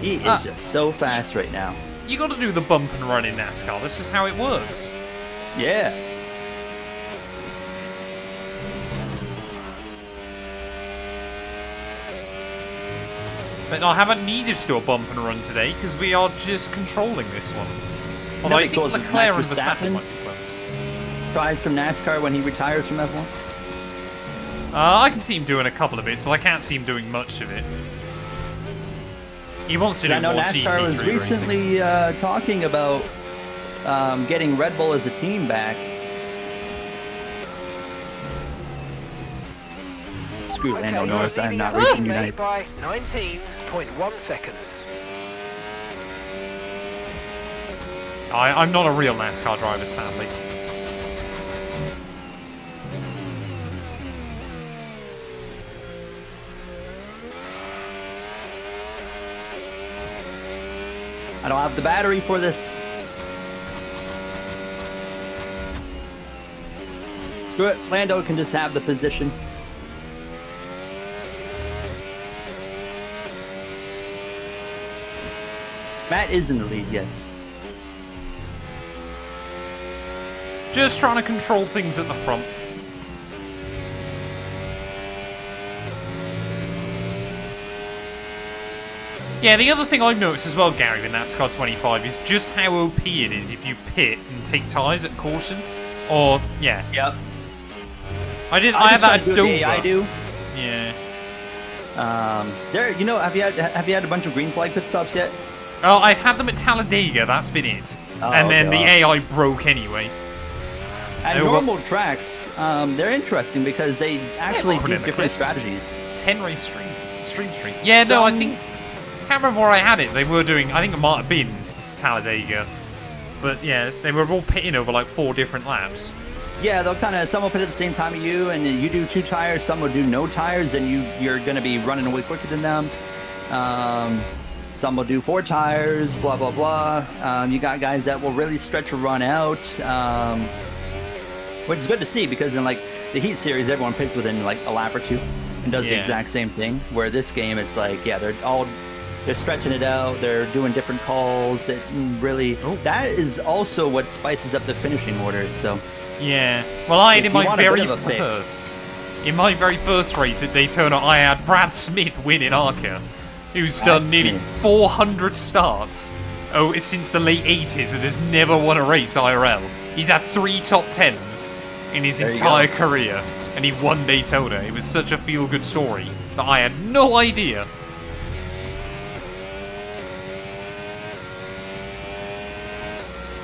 He is just so fast right now. You gotta do the bump and run in NASCAR, this is how it works. Yeah. But I haven't needed to do a bump and run today, because we are just controlling this one. Although I think goes with Leclerc and Max Verstappen Verstappen. might be close. Try some NASCAR when he retires from F1. I can see him doing a couple of bits, but I can't see him doing much of it. He wants to do I know more NASCAR was GT3 racing. recently talking about getting Red Bull as a team back. Screw Lando Okay, Norris, so I'm leading not up racing to United. by 19.1 seconds. I'm not a real NASCAR driver, sadly. I don't have the battery for this. Screw it, Lando can just have the position. Matt is in the lead, yes. Just trying to control things at the front. Yeah, the other thing I've noticed as well, Gary, with NASCAR 25 is just how OP it is if you pit and take tyres at caution. Or, yeah. Yep. I had that at Dover. I do. Yeah. There, you know, have you had a bunch of green flag pit stops yet? Oh, I've had them at Talladega, that's been it. Oh, and then the God. AI broke anyway. At Oh, well- normal tracks, they're interesting because they actually put do in the different clips. strategies. 10 race stream. Yeah, no, I think... can't remember where I had it. They were doing... I think it might have been Talladega. But yeah, they were all pitting over like 4 different laps. Yeah, they'll kind of, some will pit at the same time as you, and you do 2 tires, some will do no tires, and you're going to be running away quicker than them. Some will do 4 tires, blah, blah, blah. You got guys that will really stretch a run out, which is good to see because in like the Heat series, everyone pits within like a lap or 2 and does the Yeah. exact same thing. Where this game, it's like, yeah, they're stretching it out, they're doing different calls. It really, that is also what spices up the finishing order. So. Yeah. Well, I had If in you my want a very bit of a fix. first... In my very first race at Daytona, I had Brad Smith winning ARCA, who's Brad done nearly Smith. 400 starts. Oh, it's since the late 80s and has never won a race IRL. He's had 3 top 10s in his There you entire go. career, and he won Daytona. It was such a feel-good story that I had no idea.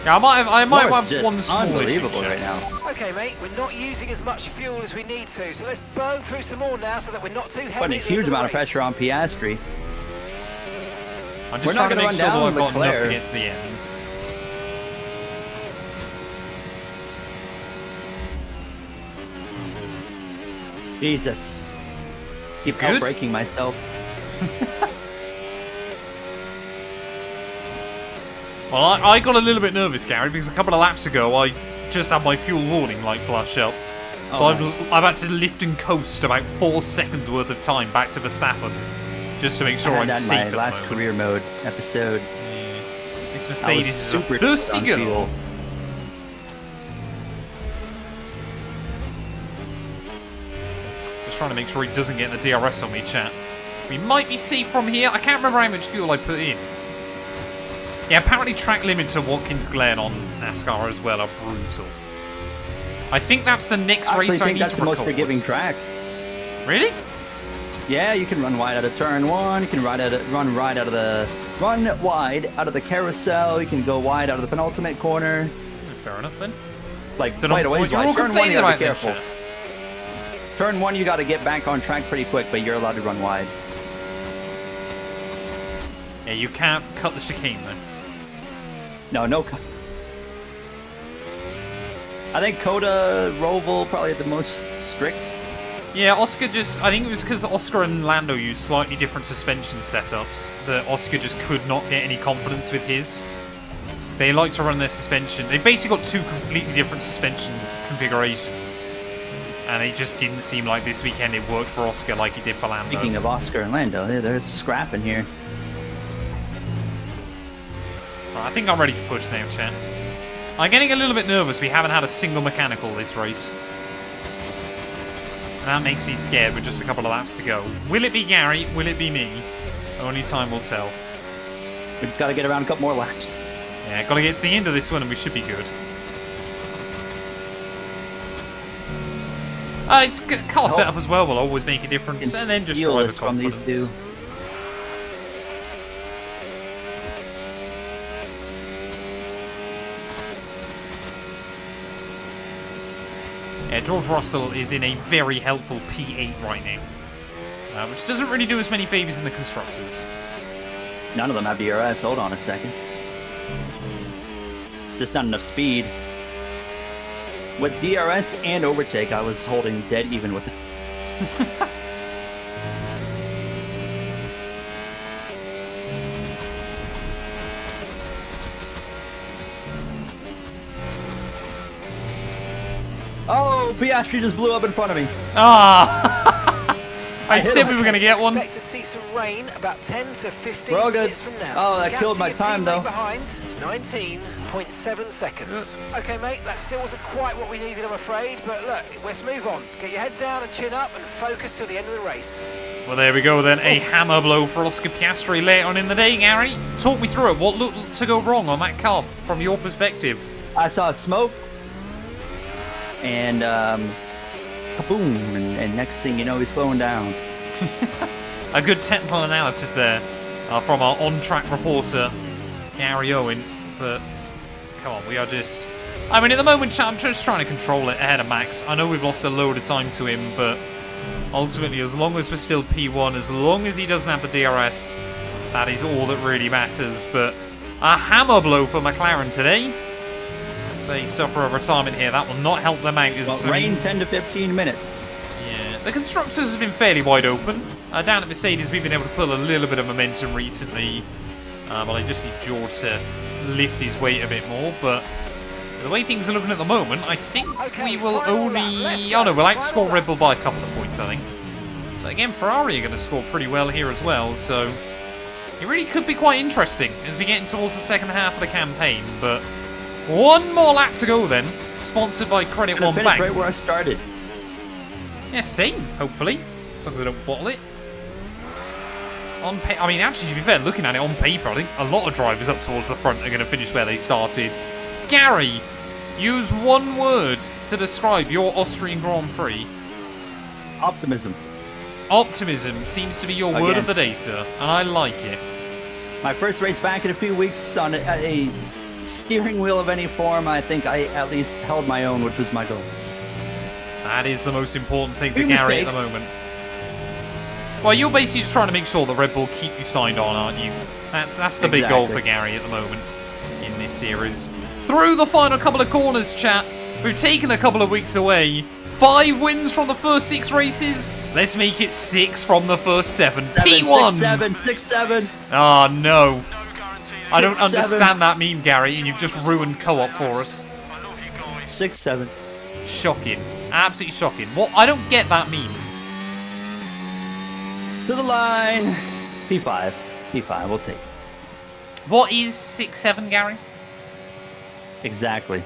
Yeah, I might Morris have just one small issue. unbelievable Jack. right now. Okay, mate, we're not using as much fuel as we need to, so let's burn through some more now so that we're not too heavy. Putting a at the end huge the amount of race. pressure on Piastri. I'm We're just not trying to gonna make run sure that down I've got enough to Leclerc. get to the end. Jesus. Keep Good. outbreaking myself. Well, I got a little bit nervous, Gary, because a couple of laps ago I just had my fuel warning light flash up. So Oh, I've nice. had to lift and coast about 4 seconds worth of time back to Verstappen, just to make sure I I'm had that in safe my at the last moment. career mode episode. This I was Mercedes is a super thirsty on girl. fuel. Just trying to make sure he doesn't get the DRS on me, chat. We might be safe from here. I can't remember how much fuel I put in. Yeah, apparently track limits at Watkins Glen on NASCAR as well are brutal. I think that's the next I actually race I think need that's to the most record. forgiving track. Really? Yeah, you can run wide out of turn 1. You can run wide out of the carousel. You can go wide out of the penultimate corner. Fair enough then. Like Then quite a ways you're all wide. Turn 1, you completely gotta right be then, careful. chat. Turn 1, you gotta get back on track pretty quick, but you're allowed to run wide. Yeah, you can't cut the chicane though. No cut. I think Coda, Roval probably the most strict. Yeah, Oscar just... I think it was because Oscar and Lando used slightly different suspension setups that Oscar just could not get any confidence with his. They like to run their suspension. They basically got 2 completely different suspension configurations. And it just didn't seem like this weekend it worked for Oscar like it did for Lando. Speaking of Oscar and Lando, they're scrapping here. Right, I think I'm ready to push now, chat. I'm getting a little bit nervous. We haven't had a single mechanical this race. And that makes me scared with just a couple of laps to go. Will it be Gary? Will it be me? Only time will tell. We just gotta get around a couple more laps. Yeah, gotta get to the end of this one and we should be good. It's car setup as well will always make a difference. And then just driver from confidence. these two. Yeah, George Russell is in a very helpful P8 right now. Which doesn't really do us many favours in the Constructors. None of them have DRS. Hold on a second. Just not enough speed. With DRS and overtake, I was holding dead even with it. Oh, Piastri just blew up in front of me. Ah! I said we were going to get one. Expect to see some rain about 10 to 15 We're all good. minutes from now. Oh, that Gap killed to my your time, teammate though. Behind 19.7 seconds. Okay, mate, that still wasn't quite what we needed, I'm afraid. But look, let's move on. Get your head down and chin up and focus till the end of the race. Well, there we go then. A hammer blow for Oscar Piastri later on in the day, Gary. Talk me through it. What looked to go wrong on that car from your perspective? I saw smoke, and kaboom, and next thing you know, he's slowing down. A good technical analysis there from our on-track reporter, Gary Owen. But, come on, we are just... I mean, at the moment, I'm just trying to control it ahead of Max. I know we've lost a load of time to him, but ultimately, as long as we're still P1, as long as he doesn't have the DRS, that is all that really matters. But a hammer blow for McLaren today. As they suffer a retirement here, that will not help them out. Well, rain 10 to 15 minutes. Yeah, the Constructors has been fairly wide open. Down at Mercedes, we've been able to pull a little bit of momentum recently. But I just need George to lift his weight a bit more. But the way things are looking at the moment, I think we will only... Oh no, we'll outscore Red Bull by a couple of points, I think. But again, Ferrari are going to score pretty well here as well, so it really could be quite interesting as we get in towards the second half of the campaign. But one more lap to go then, sponsored by Credit One Finish Bank. right where I started. Yeah, same, hopefully. As long as I don't bottle it. I mean, actually, to be fair, looking at it on paper, I think a lot of drivers up towards the front are going to finish where they started. Gary, use one word to describe your Austrian Grand Prix. Optimism. Optimism seems to be your word of the day, sir, and I like it. My first race back in a few weeks on a steering wheel of any form. I think I at least held my own, which was my goal. That is the most important thing for Few Gary at mistakes. the moment. Well, you're basically just trying to make sure that Red Bull keep you signed on, aren't you? That's the big goal for Gary at the moment in this series. Through the final couple of corners, chat. We've taken a couple of weeks away. 5 wins from the first 6 races. Let's make it 6 from the first 7. P1. 6-7. Oh, no. I don't 6-7. understand that meme, Gary, and you've just ruined co-op for us. 6-7. Shocking. Absolutely shocking. What? I don't get that meme. To the line. P5. P5. We'll take it. What is 6-7, Gary? Exactly.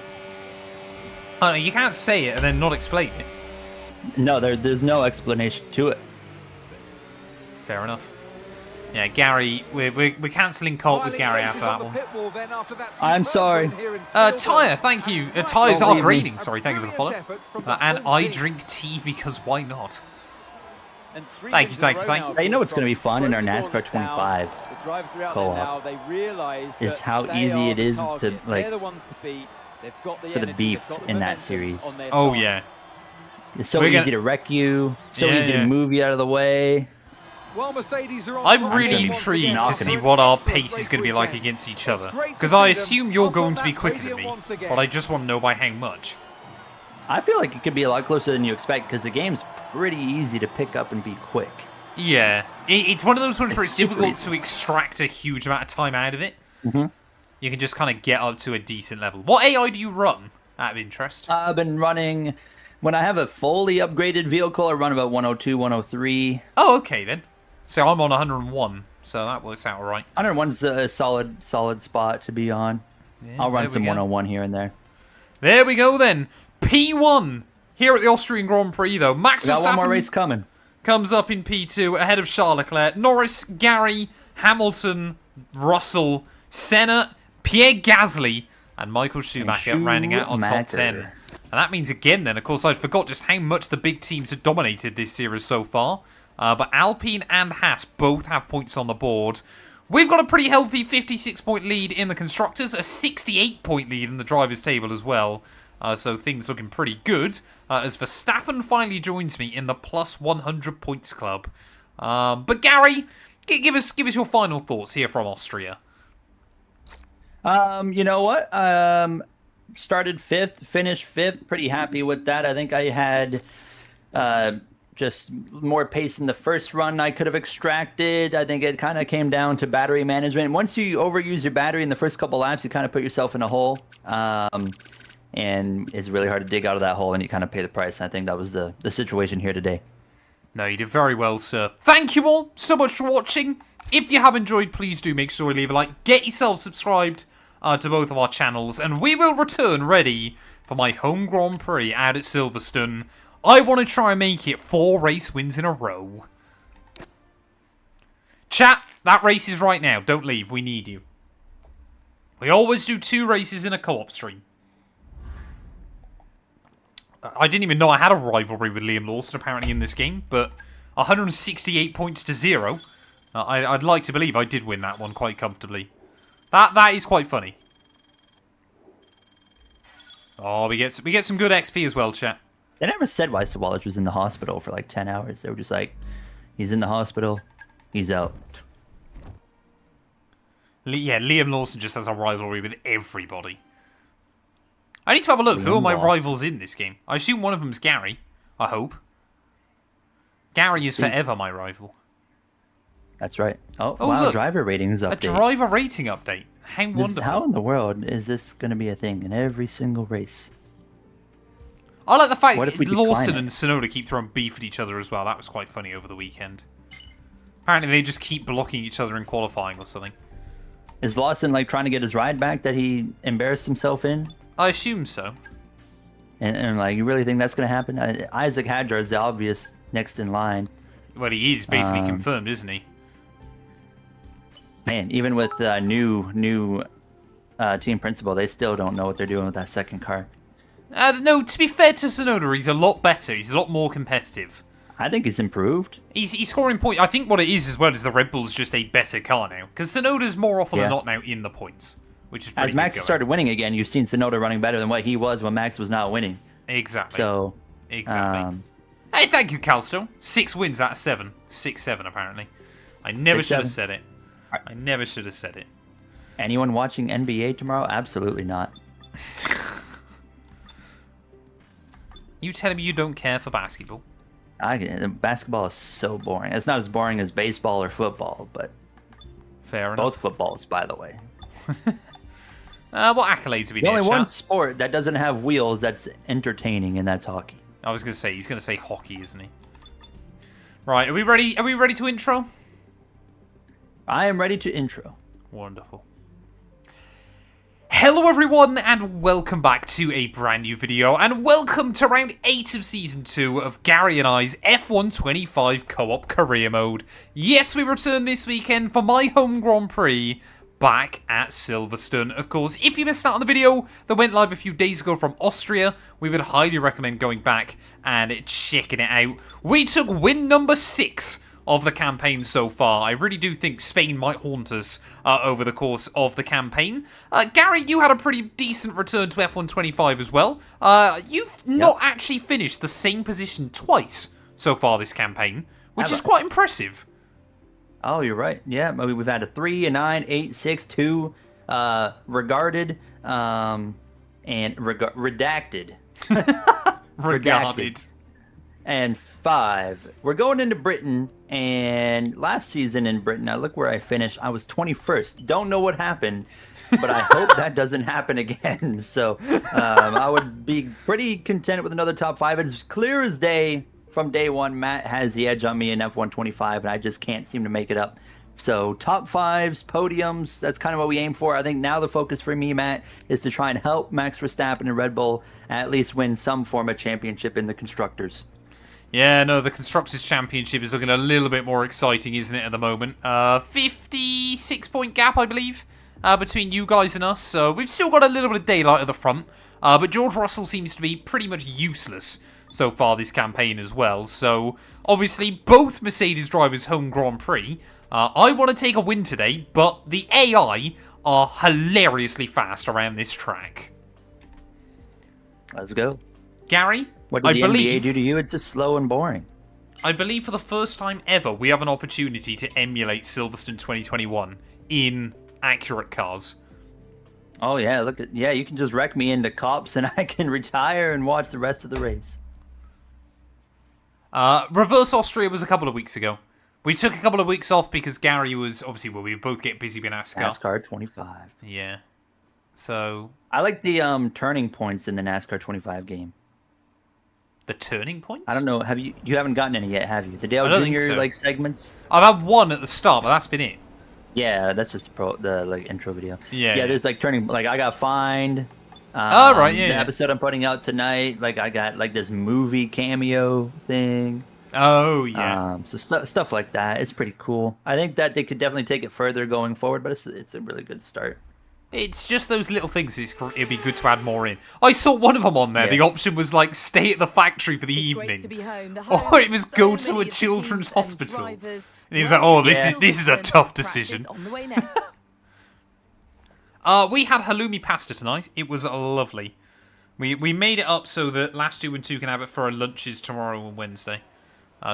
Oh, no, you can't say it and then not explain it. No, there's no explanation to it. Fair enough. Yeah, Gary, we're cancelling Colt with Gary after that one. I'm sorry. Tyre, thank you. Tyres are leave me. grading. Sorry, thank you for the follow. And I drink tea because why not? Thank you. Now, you know what's going to be fun in our NASCAR 25 co-op is how easy it is to, like, for the beef in that series. Oh, yeah. It's so easy to wreck you, so easy to move you out of the way. Well, Mercedes are on I'm top really again. intrigued to see what our pace is going to be like against each other. Because I assume you're going to be quicker than me, but I just want to know by how much. I feel like it could be a lot closer than you expect because the game's pretty easy to pick up and be quick. Yeah. It's one of those ones where it's difficult easy to extract a huge amount of time out of it. Mm-hmm. You can just kind of get up to a decent level. What AI do you run, out of interest? I've been running... When I have a fully upgraded vehicle, I run about 102, 103. Oh, okay then. So I'm on 101, so that works out all right. 101's a solid spot to be on. Yeah, I'll run some 101 here and there. There we go then. P1 here at the Austrian Grand Prix, though. Max We got one more Verstappen race coming. comes up in P2 ahead of Charles Leclerc. Norris, Gary, Hamilton, Russell, Senna, Pierre Gasly, and Michael Schumacher rounding out our top 10. And that means again then, of course, I forgot just how much the big teams have dominated this series so far. But Alpine and Haas both have points on the board. We've got a pretty healthy 56-point lead in the Constructors, a 68-point lead in the Drivers' table as well. So things looking pretty good. As Verstappen finally joins me in the plus 100 points club. But Gary, give us your final thoughts here from Austria. You know what? Started 5th, finished 5th. Pretty happy with that. I think I had just more pace in the first run I could have extracted. I think it kind of came down to battery management. Once you overuse your battery in the first couple laps, you kind of put yourself in a hole. And it's really hard to dig out of that hole, and you kind of pay the price. I think that was the situation here today. No, you did very well, sir. Thank you all so much for watching. If you have enjoyed, please do make sure you leave a like. Get yourself subscribed to both of our channels, and we will return ready for my home Grand Prix out at Silverstone. I want to try and make it 4 race wins in a row. Chat, that race is right now. Don't leave. We need you. We always do 2 races in a co-op stream. I didn't even know I had a rivalry with Liam Lawson apparently in this game, but 168 points to 0. I'd like to believe I did win that one quite comfortably. That is quite funny. Oh, we get some good XP as well, chat. They never said why Sawallich was in the hospital for like 10 hours. They were just like, he's in the hospital, he's out. Yeah, Liam Lawson just has a rivalry with everybody. I need to have a look. Liam Who are my Lawson. rivals in this game? I assume one of them's Gary. I hope. Gary is forever my rival. That's right. Oh, Oh, wow, look. driver ratings update. A driver rating update. How wonderful. How in the world is this going to be a thing in every single race? I like the fact What if we that decline Lawson it? and Sonoda keep throwing beef at each other as well. That was quite funny over the weekend. Apparently they just keep blocking each other in qualifying or something. Is Lawson like trying to get his ride back that he embarrassed himself in? I assume so. And like, you really think that's going to happen? Isaac Hadjar is the obvious next in line. Well, he is basically confirmed, isn't he? Man, even with new team principal, they still don't know what they're doing with that second car. No, to be fair to Sonoda, he's a lot better. He's a lot more competitive. I think he's improved. He's scoring points. I think what it is as well is the Red Bull's just a better car now. Because Sonoda's more often than not now in the points. Which is pretty As Max good going. started winning again, you've seen Sonoda running better than what he was when Max was not winning. Exactly. So, Exactly. Hey, thank you, Calstone. 6 wins out of 7. 6-7, apparently. I never should have 6-7. said it. I never should have said it. anyone watching NBA tomorrow? Absolutely not. You telling me you don't care for basketball? Basketball is so boring. It's not as boring as baseball or football, but Fair enough. both footballs, by the way. What accolades have we The done? only one sport that doesn't have wheels that's entertaining, and that's hockey. I was going to say, he's going to say hockey, isn't he? Right, are we ready? Are we ready to intro? I am ready to intro. Wonderful. Hello everyone and welcome back to a brand new video and welcome to round 8 of season 2 of Gary and I's F125 co-op career mode. Yes, we return this weekend for my home Grand Prix back at Silverstone. Of course, if you missed out on the video that went live a few days ago from Austria, we would highly recommend going back and checking it out. We took win number 6 of the campaign so far. I really do think Spain might haunt us over the course of the campaign. Gary, you had a pretty decent return to F125 as well. You've not actually finished the same position twice so far this campaign, which is quite impressive. Oh, you're right. Yeah, I mean, we've had a 3, a 9, 8, 6, 2, regarded, and redacted. Regarded. And 5. We're going into Britain, and last season in Britain, now look where I finished. I was 21st. Don't know what happened, but I hope that doesn't happen again. So I would be pretty content with another top 5. It's clear as day from day one. Matt has the edge on me in F125, and I just can't seem to make it up. So top 5s, podiums, that's kind of what we aim for. I think now the focus for me, Matt, is to try and help Max Verstappen and Red Bull at least win some form of championship in the Constructors. Yeah, no, the Constructors' Championship is looking a little bit more exciting, isn't it, at the moment? 56-point gap, I believe, between you guys and us. So we've still got a little bit of daylight at the front. But George Russell seems to be pretty much useless so far this campaign as well. So, obviously, both Mercedes drivers' home Grand Prix. I want to take a win today, but the AI are hilariously fast around this track. Let's go. Gary? What did the NBA do to you? It's just slow and boring. I believe for the first time ever, we have an opportunity to emulate Silverstone 2021 in accurate cars. Oh, yeah. Look at you can just wreck me into cops and I can retire and watch the rest of the race. Reverse Austria was a couple of weeks ago. We took a couple of weeks off because Gary was, obviously, well, we both get busy with NASCAR. NASCAR 25. Yeah. So... I like the turning points in the NASCAR 25 game. The turning points? I don't know. You haven't gotten any yet, have you? The Dale Jr. like segments? I've had one at the start, but that's been it. Yeah, that's just the like intro video. Yeah. There's like turning. Like I got fined. Oh right, yeah. The episode I'm putting out tonight. Like I got like this movie cameo thing. Oh yeah. So stuff like that. It's pretty cool. I think that they could definitely take it further going forward, but it's a really good start. It's just those little things. It'd be good to add more in. I saw one of them on there. Yeah. The option was like stay at the factory for the evening, or it was go to a children's hospital. And he was like, "Oh, this is a tough decision." We had halloumi pasta tonight. It was lovely. We made it up so that Matt212 can have it for our lunches tomorrow and Wednesday.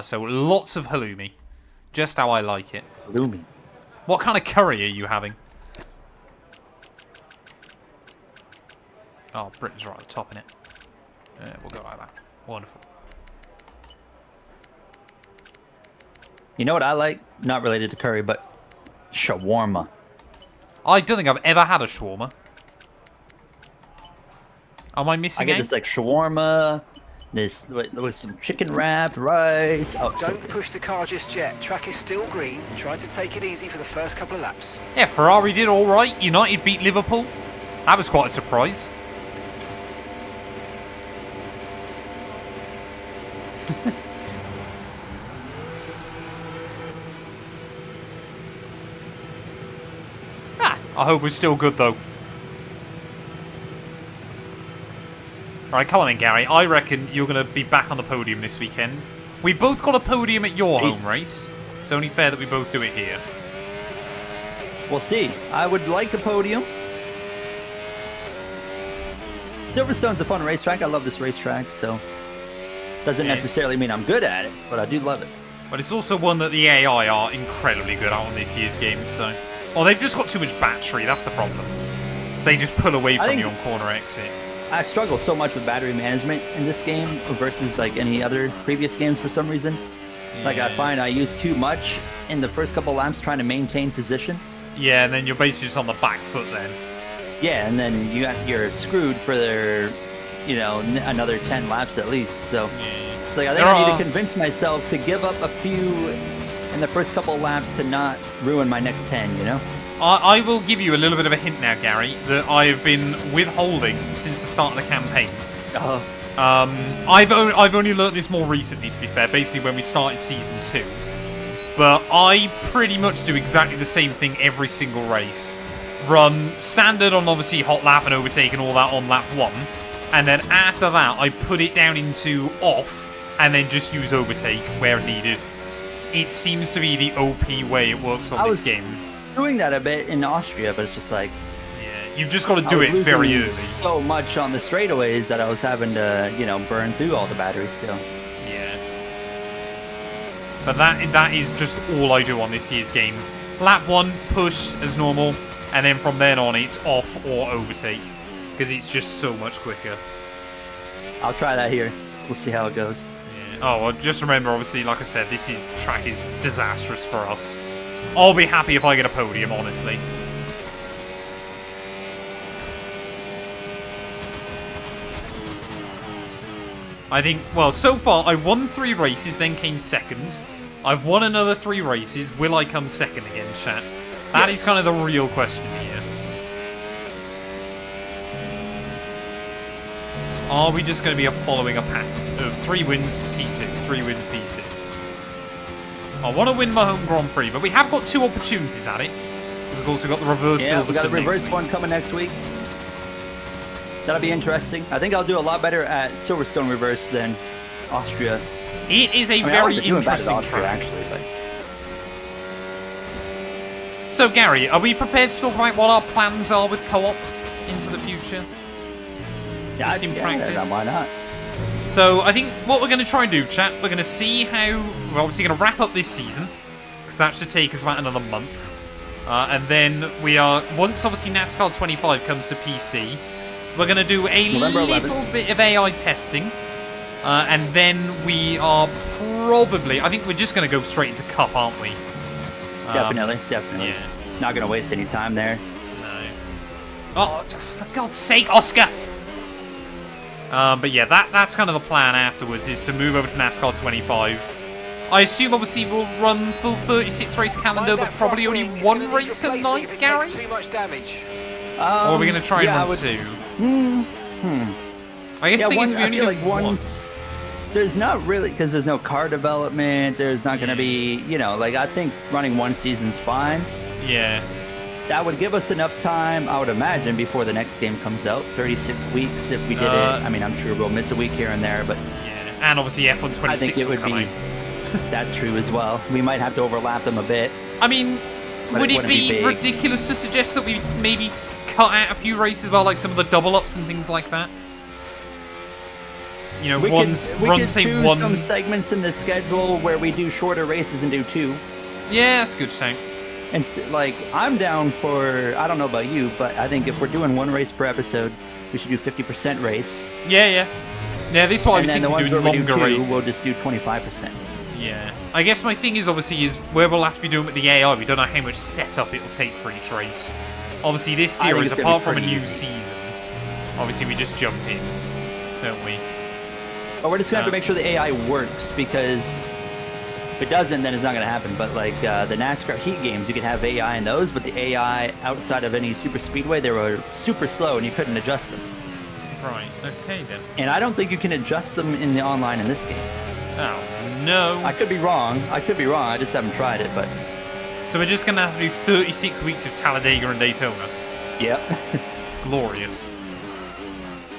So lots of halloumi, just how I like it. Halloumi. What kind of curry are you having? Oh, Britain's right at the top, innit? We'll go like that. Wonderful. You know what I like? Not related to curry, but shawarma. I don't think I've ever had a shawarma. Am I missing? I get this like shawarma, this with some chicken wrapped rice. Oh, don't push the car just yet. Track is still green. Try to take it easy for the first couple of laps. Yeah, Ferrari did all right. United beat Liverpool. That was quite a surprise. I hope we're still good, though. Alright, come on then, Gary. I reckon you're going to be back on the podium this weekend. We both got a podium at your home race. It's only fair that we both do it here. We'll see. I would like a podium. Silverstone's a fun racetrack. I love this racetrack, so... Doesn't necessarily mean I'm good at it, but I do love it. But it's also one that the AI are incredibly good at on this year's game, so... Oh, they've just got too much battery, that's the problem. So they just pull away from you on corner exit. I struggle so much with battery management in this game versus like any other previous games for some reason. Yeah. Like I find I use too much in the first couple laps trying to maintain position. Yeah, and then you're basically just on the back foot then. Yeah, and then you're screwed for another 10 laps at least. So it's like I think I need to convince myself to give up a few in the first couple laps to not ruin my next 10, you know? I will give you a little bit of a hint now, Gary, that I have been withholding since the start of the campaign. I've only learnt this more recently, to be fair, basically when we started Season 2. But I pretty much do exactly the same thing every single race. Run standard on, obviously, hot lap and overtake and all that on lap 1. And then after that, I put it down into off and then just use overtake where needed. It seems to be the OP way it works on this game. Doing that a bit in Austria, but it's just like... Yeah, you've just got to do it very early. So much on the straightaways that I was having to, you know, burn through all the batteries still. Yeah. But that is just all I do on this year's game. Lap 1, push as normal, and then from then on it's off or overtake. Because it's just so much quicker. I'll try that here. We'll see how it goes. Yeah. Oh, well, just remember, obviously, like I said, track is disastrous for us. I'll be happy if I get a podium, honestly. I think, well, so far, I won 3 races, then came second. I've won another 3 races. Will I come second again, chat? That is kind of the real question here. Are we just going to be following a pattern of 3 wins, P2, 3 wins, P2? I want to win my home Grand Prix, but we have got 2 opportunities at it. Because, of course, we've got the reverse Silverstone we got a reverse next one coming next week. That'll be interesting. I think I'll do a lot better at Silverstone reverse than Austria. It is a very interesting Austria, track. actually, but... So, Gary, are we prepared to talk about what our plans are with co-op into the future? Yeah, practice. Why not? So, I think what we're going to try and do, chat, we're going to see how... We're obviously going to wrap up this season, because that should take us about another month. And then we are... Once, obviously, NASCAR 25 comes to PC, we're going to do a little bit of AI testing. And then we are probably... I think we're just going to go straight into Cup, aren't we? Definitely. Yeah. Not going to waste any time there. No. Oh, for God's sake, Oscar! But yeah, that's kind of the plan afterwards, is to move over to NASCAR 25. I assume, obviously, we'll run full 36-race calendar, but probably only 1 race a night, Gary? Too much damage. Or are we going to try and run 2? I guess the thing is, we only do like once. There's not really, because there's no car development. There's not going to be, you know, like, I think running 1 season's fine. Yeah. That would give us enough time, I would imagine, before the next game comes out. 36 weeks if we did it. I mean, I'm sure we'll miss a week here and there, but... Yeah, and obviously F1 26 I think it would be... That's true as well. We might have to overlap them a bit. I mean, would it be ridiculous to suggest that we maybe cut out a few races, well, like some of the double-ups and things like that? You know, we run, could say, do 1... some segments in the schedule where we do shorter races and do 2. Yeah, that's a good shout. And like, I'm down for, I don't know about you, but I think if we're doing 1 race per episode, we should do 50% race. Yeah. Yeah, this is what I was thinking, doing longer races. We'll just do 25%. Yeah. I guess my thing is, obviously, is where we'll have to be doing with the AI. We don't know how much setup it'll take for each race. Obviously, this series, apart from a new season, obviously we just jump in, don't we? But we're just going to have to make sure the AI works, because if it doesn't, then it's not going to happen. But like the NASCAR Heat games, you could have AI in those, but the AI outside of any super speedway, they were super slow and you couldn't adjust them. Right, okay then. And I don't think you can adjust them in the online in this game. Oh, no. I could be wrong. I just haven't tried it, but... So we're just going to have to do 36 weeks of Talladega and Daytona? Yep. Glorious.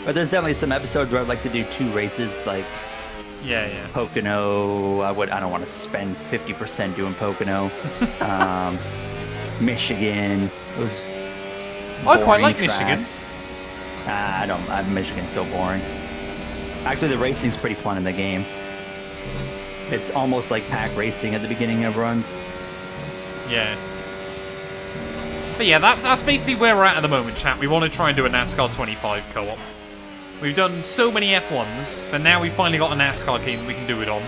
But there's definitely some episodes where I'd like to do 2 races, like... Yeah. Pocono. I don't want to spend 50% doing Pocono. Michigan. Those I quite like tracks. Michigan. Michigan's so boring. Actually, the racing's pretty fun in the game. It's almost like pack racing at the beginning of runs. Yeah. But yeah, that's basically where we're at the moment, chat. We want to try and do a NASCAR 25 co-op. We've done so many F1s, but now we've finally got a NASCAR game that we can do it on.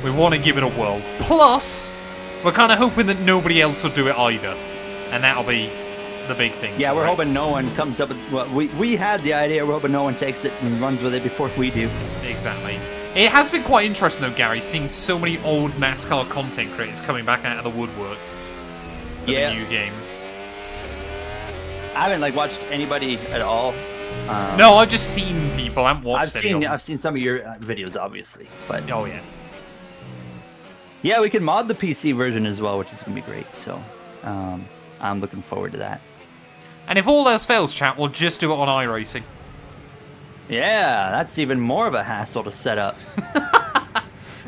We want to give it a whirl. Plus, we're kind of hoping that nobody else will do it either. And that'll be the big thing. Yeah, we're hoping no one comes up with... Well, we had the idea, we're hoping no one takes it and runs with it before we do. Exactly. It has been quite interesting, though, Gary, seeing so many old NASCAR content creators coming back out of the woodwork for the new game. I haven't like watched anybody at all. No, I've just seen people. I haven't watched I've seen some of your videos, obviously, but Oh, yeah. yeah, we can mod the PC version as well, which is gonna be great. So, I'm looking forward to that. And if all else fails, chat, we'll just do it on iRacing. Yeah, that's even more of a hassle to set up.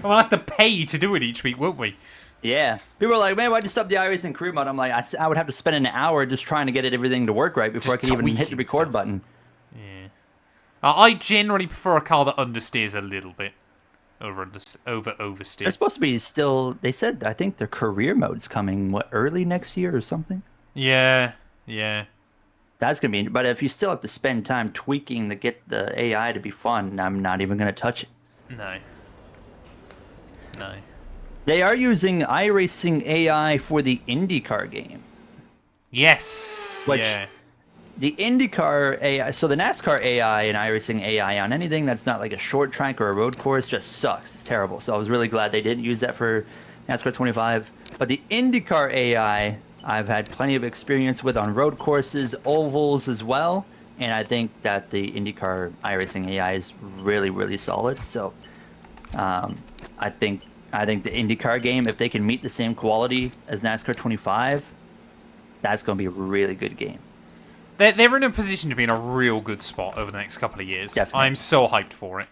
We'll have to pay to do it each week, won't we? Yeah, people are like, man, why'd you sub the iRacing career mode? I'm like, I would have to spend an hour just trying to get everything to work right before Just I could even hit the tweaking record stuff. button. Yeah. I generally prefer a car that understeers a little bit over oversteer. They're supposed to be still. They said I think their career mode's coming early next year or something. Yeah, yeah. That's gonna be. But if you still have to spend time tweaking to get the AI to be fun, I'm not even gonna touch it. No. No. They are using iRacing AI for the IndyCar game. Yes. Which- yeah. The IndyCar AI, so the NASCAR AI and iRacing AI on anything that's not like a short track or a road course just sucks. It's terrible. So I was really glad they didn't use that for NASCAR 25. But the IndyCar AI, I've had plenty of experience with on road courses, ovals as well. And I think that the IndyCar iRacing AI is really, really solid. So I think the IndyCar game, if they can meet the same quality as NASCAR 25, that's going to be a really good game. They're in a position to be in a real good spot over the next couple of years. Definitely. I'm so hyped for it.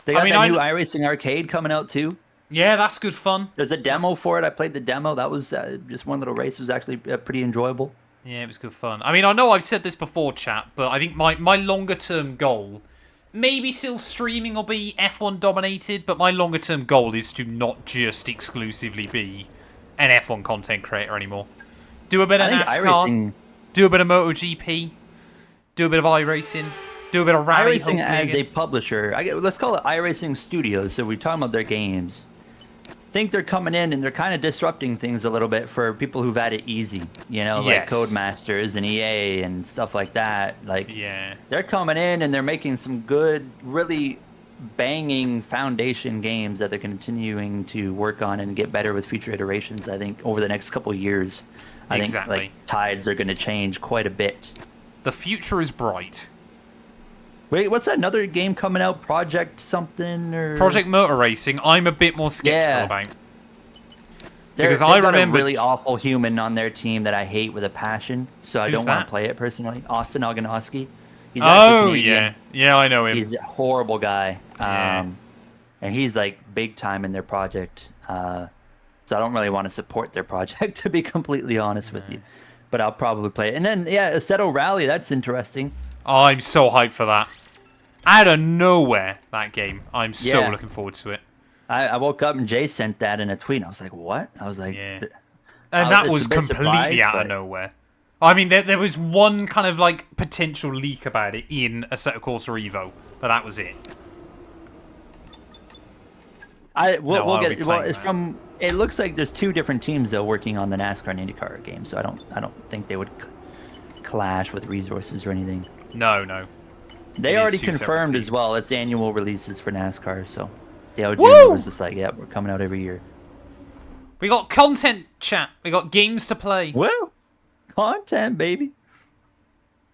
They got I mean, that new iRacing arcade coming out too. Yeah, that's good fun. There's a demo for it. I played the demo. That was just one little race. It was actually pretty enjoyable. Yeah, it was good fun. I mean, I know I've said this before, chat, but I think my longer-term goal, maybe still streaming will be F1 dominated, but my longer-term goal is to not just exclusively be an F1 content creator anymore. Do a bit of I think NASCAR. iRacing, Do a bit of MotoGP, do a bit of iRacing, do a bit of rally. iRacing as a publisher, let's call it iRacing Studios. So we're talking about their games. I think they're coming in and they're kind of disrupting things a little bit for people who've had it easy. You know, like Yes. Codemasters and EA and stuff like that. Like, Yeah. they're coming in and they're making some good, really banging foundation games that they're continuing to work on and get better with future iterations. I think over the next couple of years, I Exactly. think like tides are going to change quite a bit. The future is bright. Wait, what's that another game coming out? Project something or Project Motor Racing, I'm a bit more skeptical Yeah. about. Because I they've got remember- a really awful human on their team that I hate with a passion, so I Who's don't want that? to play it personally. Austin Oganowski. He's actually Oh, Canadian. yeah, I know him. He's a horrible guy. Yeah. And he's like big time in their project. So I don't really want to support their project, to be completely honest with you. But I'll probably play it. And then, yeah, Assetto Rally, that's interesting. Oh, I'm so hyped for that. Out of nowhere, that game. I'm so Yeah. looking forward to it. I woke up and Jay sent that in a tweet. And I was like, what? I was like, Yeah. th- And I that was was a bit completely surprised, out of but- nowhere. I mean, there was one kind of like potential leak about it in Assetto Corsa Evo, but that was it. we'll I'll get be it. Well, playing it's that. from. It looks like there's two different teams though working on the NASCAR and IndyCar game, so I don't think they would clash with resources or anything. No, no. They It is already two separate confirmed as teams. well. It's annual releases for NASCAR, so the OG Woo! was just like, yeah, we're coming out every year. We got content, chat. We got games to play. Well, content, baby.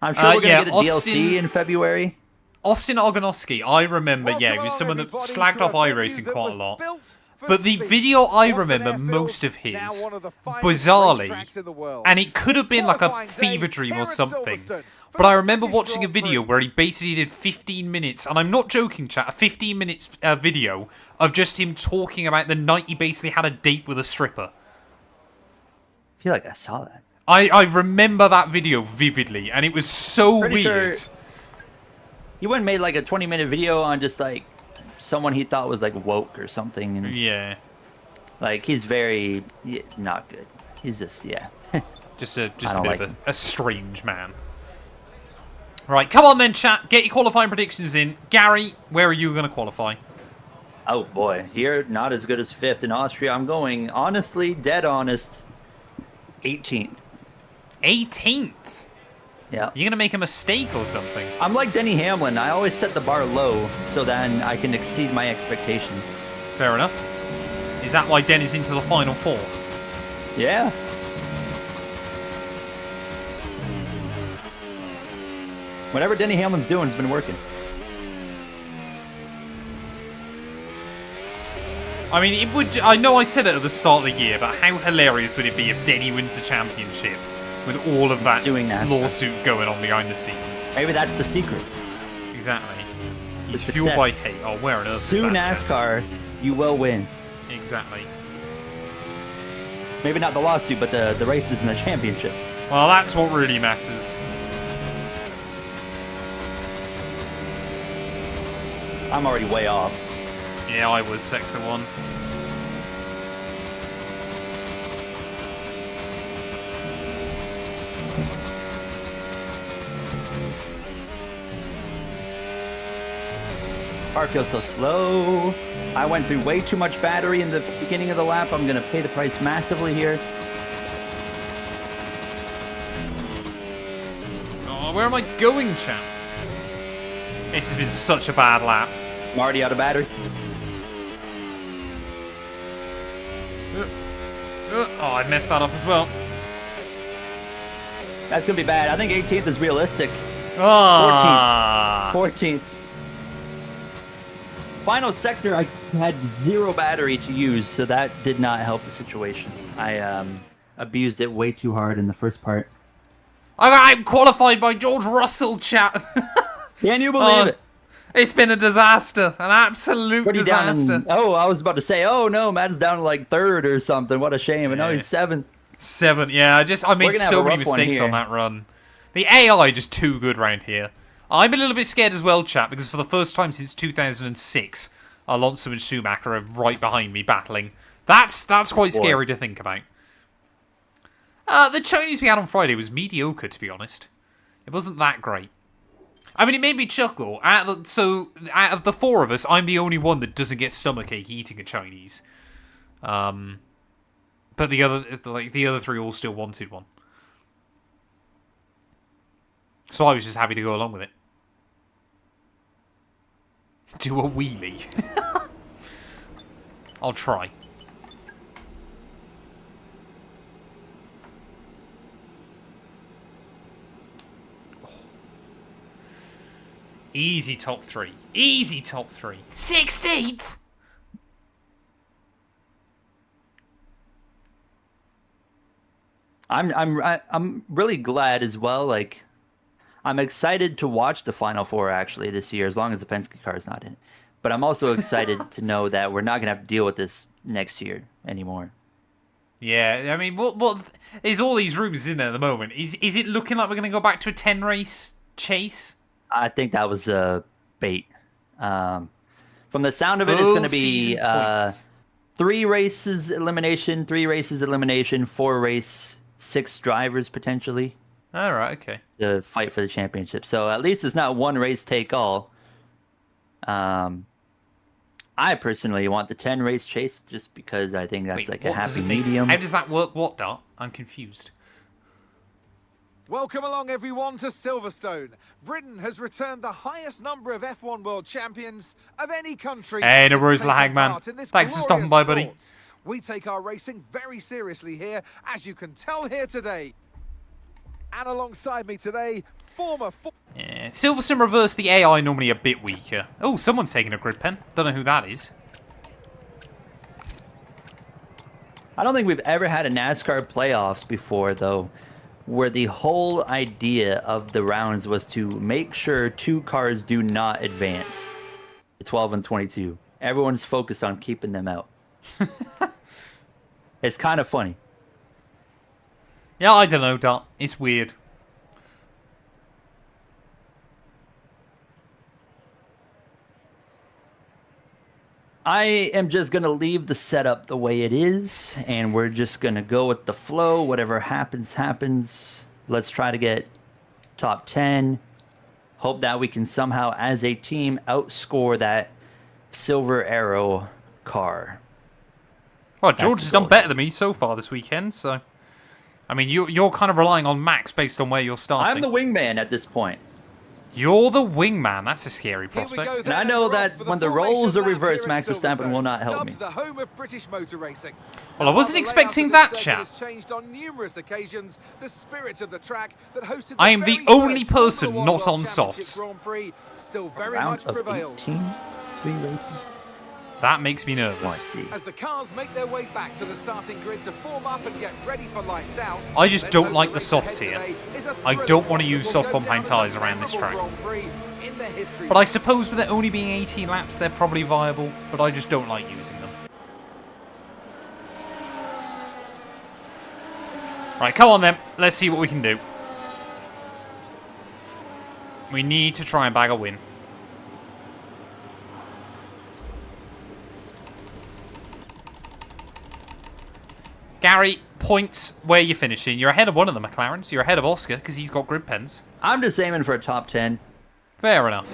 I'm sure we're gonna yeah, get a Austin- DLC in February. Austin Oganowski, I remember, Welcome yeah, he was along, someone that everybody, slagged to off a venue iRacing that quite was a lot. built for But the speed. video I Watson remember Airfield, most of now his, one of the finest bizarrely, racetracks in the world. and it could have been like a Qualifying day fever dream here or at something, Silverstone for but I the remember British watching a Grand video Prix. where he basically did 15 minutes, and I'm not joking, chat, a 15 minutes video of just him talking about the night he basically had a date with a stripper. I feel like I saw that. I remember that video vividly, and it was so Pretty weird. sure he went and made like a 20-minute video on just like someone he thought was like woke or something, and Yeah, like he's very not good. He's just just a don't bit like of a strange man. Right, come on then, chat. Get your qualifying predictions in. Gary, where are you going to qualify? Oh boy, here not as good as fifth in Austria. I'm going honestly, dead honest, 18th. 18th. Yeah. You're going to make a mistake or something. I'm like Denny Hamlin. I always set the bar low so then I can exceed my expectation. Fair enough. Is that why Den is into the final four? Yeah. Whatever Denny Hamlin's doing has been working. I mean, it would. I know I said it at the start of the year, but how hilarious would it be if Denny wins the championship with all of that lawsuit going on behind the scenes? Maybe that's the secret. Exactly. He's fueled by hate. Oh, where on earth Sue is that NASCAR, you will win. Exactly. Maybe not the lawsuit, but the races and the championship. Well, that's what really matters. I'm already way off. Yeah, I was Sector 1. Car feels so slow. I went through way too much battery in the beginning of the lap. I'm going to pay the price massively here. Oh, where am I going, champ? This has been such a bad lap. I'm already out of battery. Oh, I messed that up as well. That's going to be bad. I think 18th is realistic. Ah. 14th. Final sector, I had 0 battery to use, so that did not help the situation. I abused it way too hard in the first part. I'm qualified by George Russell, chat. Can you believe it? It's been a disaster. An absolute disaster. I was about to say, oh no, Matt's down to like 3rd or something. What a shame. And now he's 7th. 7th, yeah. I made so many mistakes on that run. The AI just too good round here. I'm a little bit scared as well, chat, because for the first time since 2006, Alonso and Schumacher are right behind me battling. That's quite scary to think about. The Chinese we had on Friday was mediocre, to be honest. It wasn't that great. I mean, it made me chuckle. So, out of the 4 of us, I'm the only one that doesn't get stomachache eating a Chinese. But the other 3 all still wanted one. So I was just happy to go along with it. Do a wheelie. I'll try. Easy top 3. Easy top 3. 16th! I'm really glad as well, like, I'm excited to watch the Final Four, actually, this year, as long as the Penske car is not in it. But I'm also excited to know that we're not going to have to deal with this next year anymore. Yeah, I mean, what is all these rumors in there at the moment? Is it looking like we're going to go back to a 10-race chase? I think that was a bait. From the sound of it, it's going to be 3 races elimination, 3 races elimination, 4 race, 6 drivers potentially. All right, okay. To fight for the championship. So at least it's not 1 race take all. I personally want the 10 race chase just because I think that's a happy medium. How does that work? What, Dart? I'm confused. Welcome along, everyone, to Silverstone. Britain has returned the highest number of F1 World Champions of any country. Hey, no worries, Lahagman. Thanks for stopping by, buddy. We take our racing very seriously here, as you can tell here today. And alongside me today, Yeah, Silverstone reverse, the AI normally a bit weaker. Oh, someone's taking a grid pen. Don't know who that is. I don't think we've ever had a NASCAR playoffs before, though, where the whole idea of the rounds was to make sure 2 cars do not advance to 12 and 22. Everyone's focused on keeping them out. It's kind of funny. Yeah, I don't know, Dart. It's weird. I am just going to leave the setup the way it is, and we're just going to go with the flow. Whatever happens, happens. Let's try to get top 10. Hope that we can somehow, as a team, outscore that Silver Arrow car. Well, George has done better than me so far this weekend, so... I mean, you're kind of relying on Max based on where you're starting. I'm the wingman at this point. You're the wingman. That's a scary Here we go prospect. then, And I know we're off that for the when the formation roles are lap reversed, here at Max Verstappen Silverstone, will not help me. dubbed the home of British motor racing. Well, I Now, wasn't while the expecting layout of that, this chap. circuit has changed on numerous occasions, the spirit of the track that hosted I am the very only first person Formula not One on World Championship softs. Grand Prix still very Round much of prevails. 18, 3 races. That makes me Oh, I nervous. see. As the cars make their way back to the starting grid to form up and get ready for lights out. I just let's don't hope like the the race softs ahead here. today is a I thrilling don't want to one use that soft will go compound down as tyres a around this track. memorable Grand Prix in the history But I books. suppose with it only being 18 laps, they're probably viable, but I just don't like using them. Right, come on then. Let's see what we can do. We need to try and bag a win. Gary, points where you're finishing. You're ahead of one of the McLarens. You're ahead of Oscar because he's got grid pens. I'm just aiming for a top 10. Fair enough.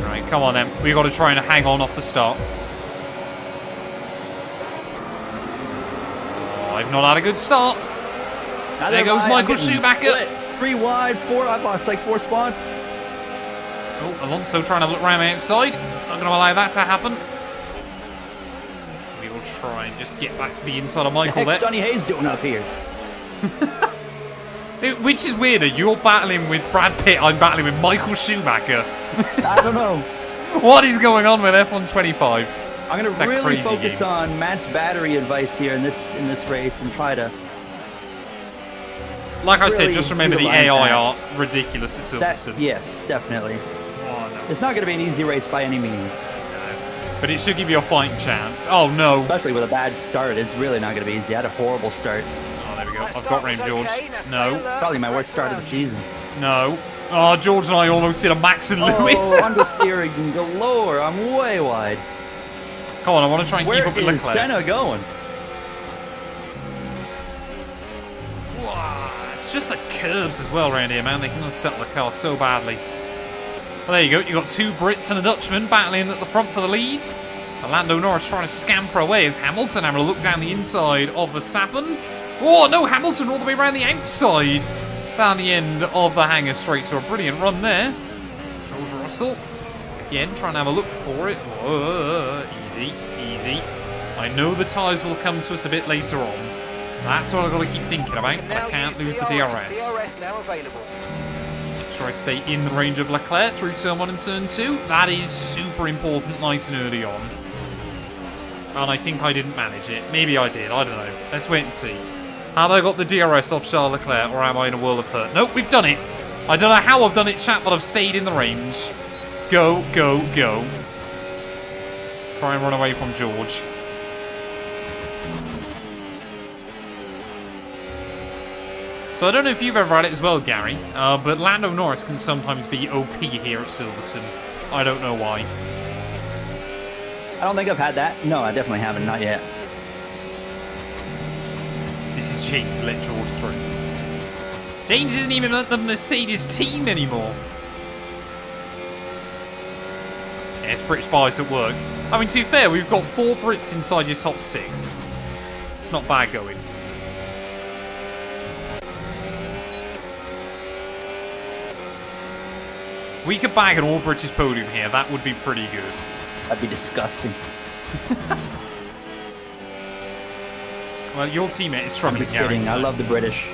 Right, come on then. We've got to try and hang on off the start. Oh, I've not had a good start. Neither There have goes I. Michael I'm getting Schumacher. split. 3 wide, 4. I've lost like 4 spots. Oh, Alonso trying to look around the outside. Not going to allow that to happen. We will try and just get back to the inside of What the Michael heck's there. Sonny Hayes doing up here? Which is weirder. You're battling with Brad Pitt. I'm battling with Michael Schumacher. I don't know. What is going on with F125? I'm It's gonna a really crazy focus game. on Matt's battery advice here in this race and try to. Like I said, really just remember the utilize AI that. are ridiculous at That's Silverstone. yes, definitely. Oh, no. It's not gonna be an easy race by any means, But it should give you a fighting chance. Oh, no. especially with a bad start. It's really not gonna be easy. I had a horrible start. Oh, there we go. That I've got start Rain was George. okay. Now stay No. alert. Probably my worst start of the season. No. Oh, George and I almost did a Max and Lewis. Oh, understeering galore. I'm way wide. Come on, I want to try and Where keep up with is Leclerc. Senna going? Wow, it's just the curbs as well around here, man. They can unsettle the car so badly. Well, there you go. You got 2 Brits and a Dutchman battling at the front for the lead. And Lando Norris trying to scamper away as Hamilton having a look down the inside of Verstappen. Oh, no, Hamilton all the way around the outside. Down the end of the hangar straight. So a brilliant run there. George Russell. Again, trying to have a look for it. Whoa, easy, easy. I know the tyres will come to us a bit later on. That's what I've got to keep thinking about. Now I can't use lose the DRS. DRS now available. Make sure I stay in the range of Leclerc through turn 1 and turn 2. That is super important, nice and early on. And I think I didn't manage it. Maybe I did, I don't know. Let's wait and see. Have I got the DRS off Charles Leclerc, or am I in a world of hurt? Nope, we've done it. I don't know how I've done it, chat, but I've stayed in the range. Go, go, go. Try and run away from George. So I don't know if you've ever had it as well, Gary, but Lando Norris can sometimes be OP here at Silverstone. I don't know why. I don't think I've had that. No, I definitely haven't. Not yet. This is James let George through. James isn't even at the Mercedes team anymore. Yeah, it's British bias at work. I mean, to be fair, we've got 4 Brits inside your top 6. It's not bad going. We could bag an all-British podium here. That would be pretty good. That'd be disgusting. Well, your teammate is I'm struggling, just Gary. kidding. I so- love the British.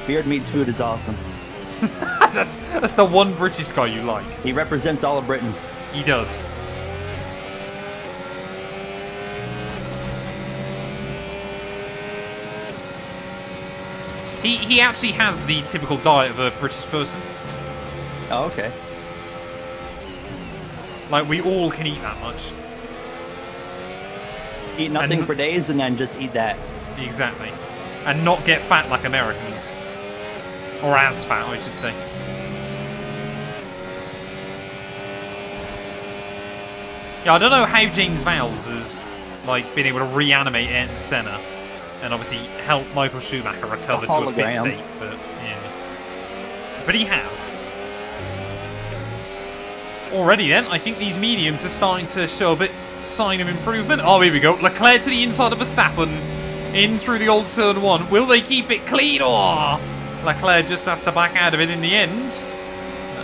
Beard meets food is awesome. that's the one British guy you like. He represents all of Britain. He does. He actually has the typical diet of a British person. Oh, okay. Like, we all can eat that much. Eat nothing And- for days and then just eat that. Exactly. And not get fat like Americans. Or as fat, I should say. Yeah, I don't know how James Vowles has, like, been able to reanimate Ayrton Senna. And obviously help Michael Schumacher recover to a fit hologram. state. But, yeah. But he has. Already then, I think these mediums are starting to show a bit sign of improvement. Oh, here we go. Leclerc to the inside of Verstappen. In through the old turn 1. Will they keep it clean? Oh, Leclerc just has to back out of it in the end.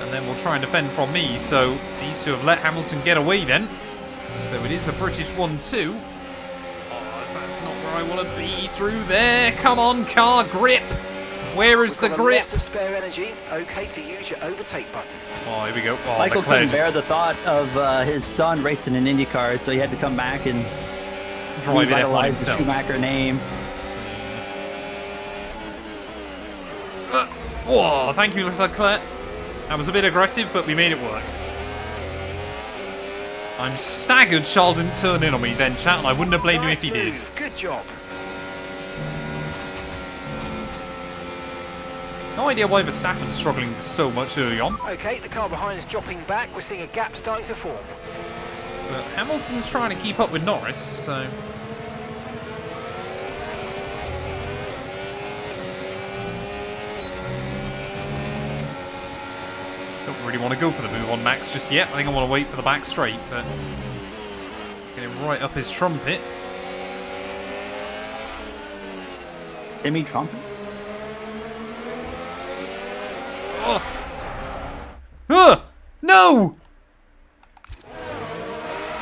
And then we'll try and defend from me. So these two have let Hamilton get away then. So it is a British 1-2. Oh, that's not where I want to be. Through there. Come on, car. Grip. Where is the grip? Lots of spare energy. Okay to use your overtake button. Oh, here we go. Oh, Michael Leclerc couldn't just bear the thought of his son racing an IndyCar, so he had to come back and drive it F1 revitalize the himself. Schumacher name. Oh, thank you, Leclerc. That was a bit aggressive, but we made it work. I'm staggered Charles didn't turn in on me then, chat, and I wouldn't have blamed him if he did. Nice move. Good job. No idea why Verstappen's struggling so much early on. Okay, the car behind is dropping back. We're seeing a gap starting to form. But Hamilton's trying to keep up with Norris, so... Don't really want to go for the move on Max just yet. I think I want to wait for the back straight, but... Getting right up his trumpet. Timmy Trumpet? No!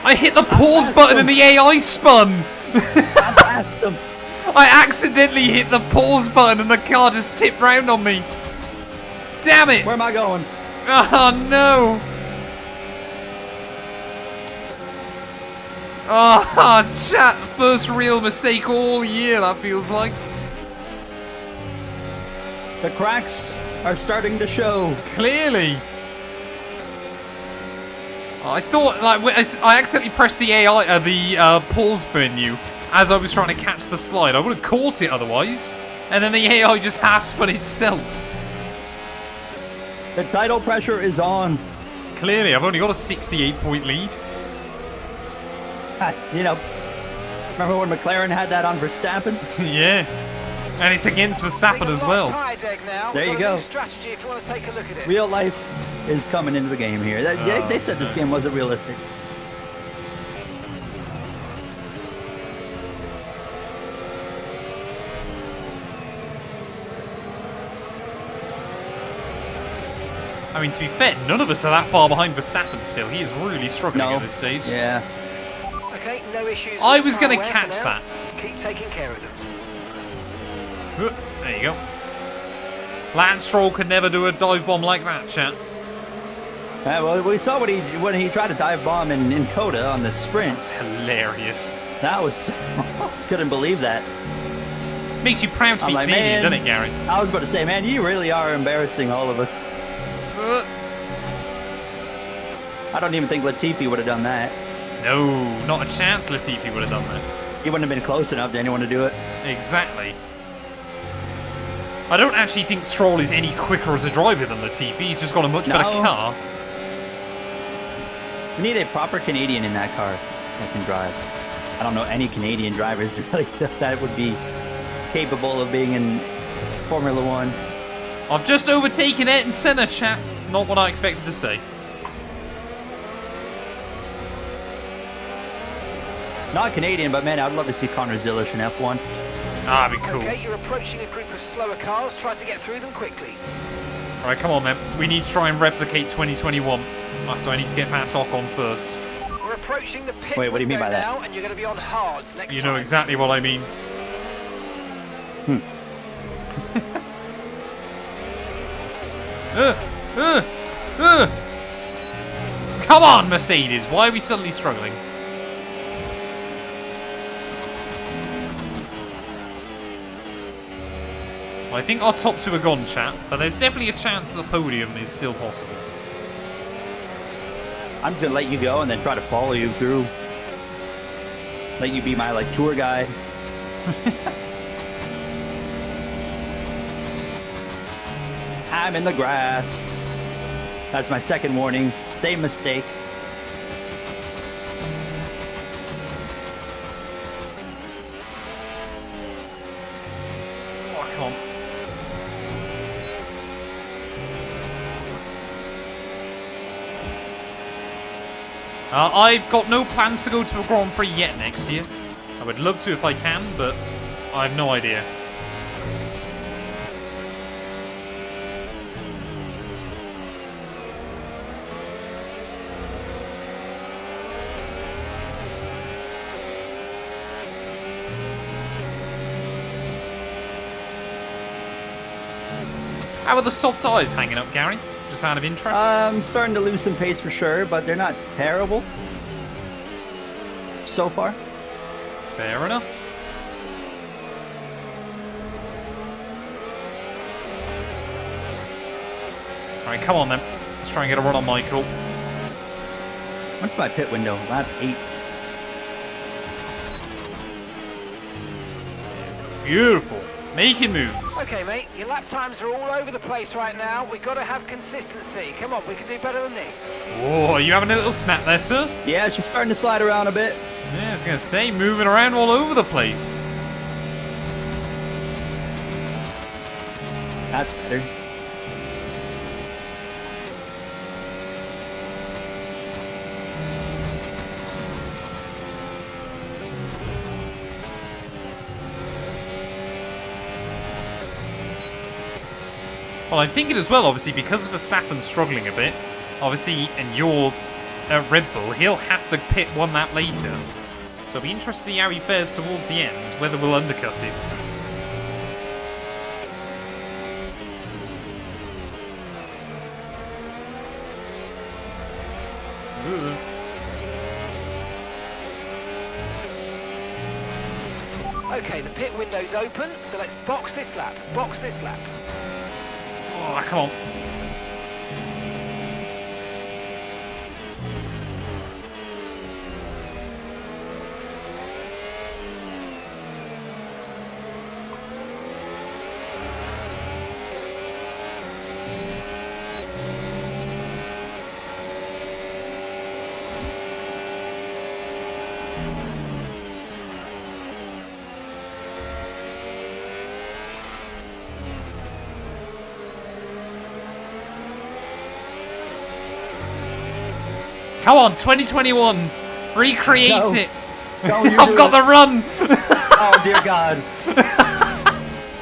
I hit the pause button and the AI spun! I passed him. I accidentally hit the pause button and the car just tipped round on me. Damn it! Where am I going? Oh no! Oh, chat, first real mistake all year, that feels like. The cracks are starting to show. Clearly. I thought, like, I accidentally pressed the AI, the pause menu as I was trying to catch the slide. I would have caught it otherwise. And then the AI just half spun itself. The title pressure is on. Clearly, I've only got a 68-point lead. You know, remember when McLaren had that on Verstappen? Yeah. And it's against Verstappen as well. There you go. Strategy if you want to take a look at it. Real life is coming into the game here. They said this game wasn't realistic. I mean, to be fair, none of us are that far behind Verstappen still. He is really struggling at this stage. Yeah. Okay, no issues. I was going to catch that. Keep taking care of them. There you go. Lance Stroll could never do a dive bomb like that, chat. Well, we saw when he tried to dive bomb in Coda on the sprint. It's hilarious. That was... couldn't believe that. Makes you proud to be Canadian, doesn't it, Gary? I was about to say, man, you really are embarrassing all of us. I don't even think Latifi would have done that. No, not a chance Latifi would have done that. He wouldn't have been close enough to anyone to do it. Exactly. I don't actually think Stroll is any quicker as a driver than Latifi. He's just got a much better car. We need a proper Canadian in that car that can drive. I don't know any Canadian drivers really that would be capable of being in Formula One. I've just overtaken Ayrton Senna, chat. Not what I expected to say. Not Canadian, but man, I'd love to see Connor Zilish in F1. Ah, that'd be cool. Okay, you're approaching a group of slower cars. Try to get through them quickly. Alright, come on then. We need to try and replicate 2021. So I need to get past Ocon first. We're approaching the pit. Wait, what do you mean by that? Now, and you're going to be on hards next You time. know exactly what I mean. Come on, Mercedes. Why are we suddenly struggling? Well, I think our top two are gone, chat, but there's definitely a chance that the podium is still possible. I'm just gonna let you go and then try to follow you through. Let you be my tour guide. I'm in the grass. That's my second warning. Same mistake. Oh, come on. I've got no plans to go to a Grand Prix yet next year. I would love to if I can, but I have no idea. How are the soft tyres hanging up, Gary? Just out of interest. I'm starting to lose some pace for sure, but they're not terrible so far. Fair enough. Alright, come on then. Let's try and get a run on Michael. What's my pit window? Lap 8. Beautiful. Making moves. Okay, mate, your lap times are all over the place right now. We've got to have consistency. Come on, we can do better than this. Oh, are you having a little snap there, sir? Yeah, she's starting to slide around a bit. Yeah, I was going to say, moving around all over the place. That's better. Well, I'm thinking as well, obviously, because of Verstappen struggling a bit, obviously, and you're Red Bull, he'll have to pit one lap later. So it'll be interesting to see how he fares towards the end, whether we'll undercut him. Okay, the pit window's open, so let's box this lap. Box this lap. Oh, come on. Come on, 2021. Recreate No. it. No, you I've do got it. the run. Oh, dear God.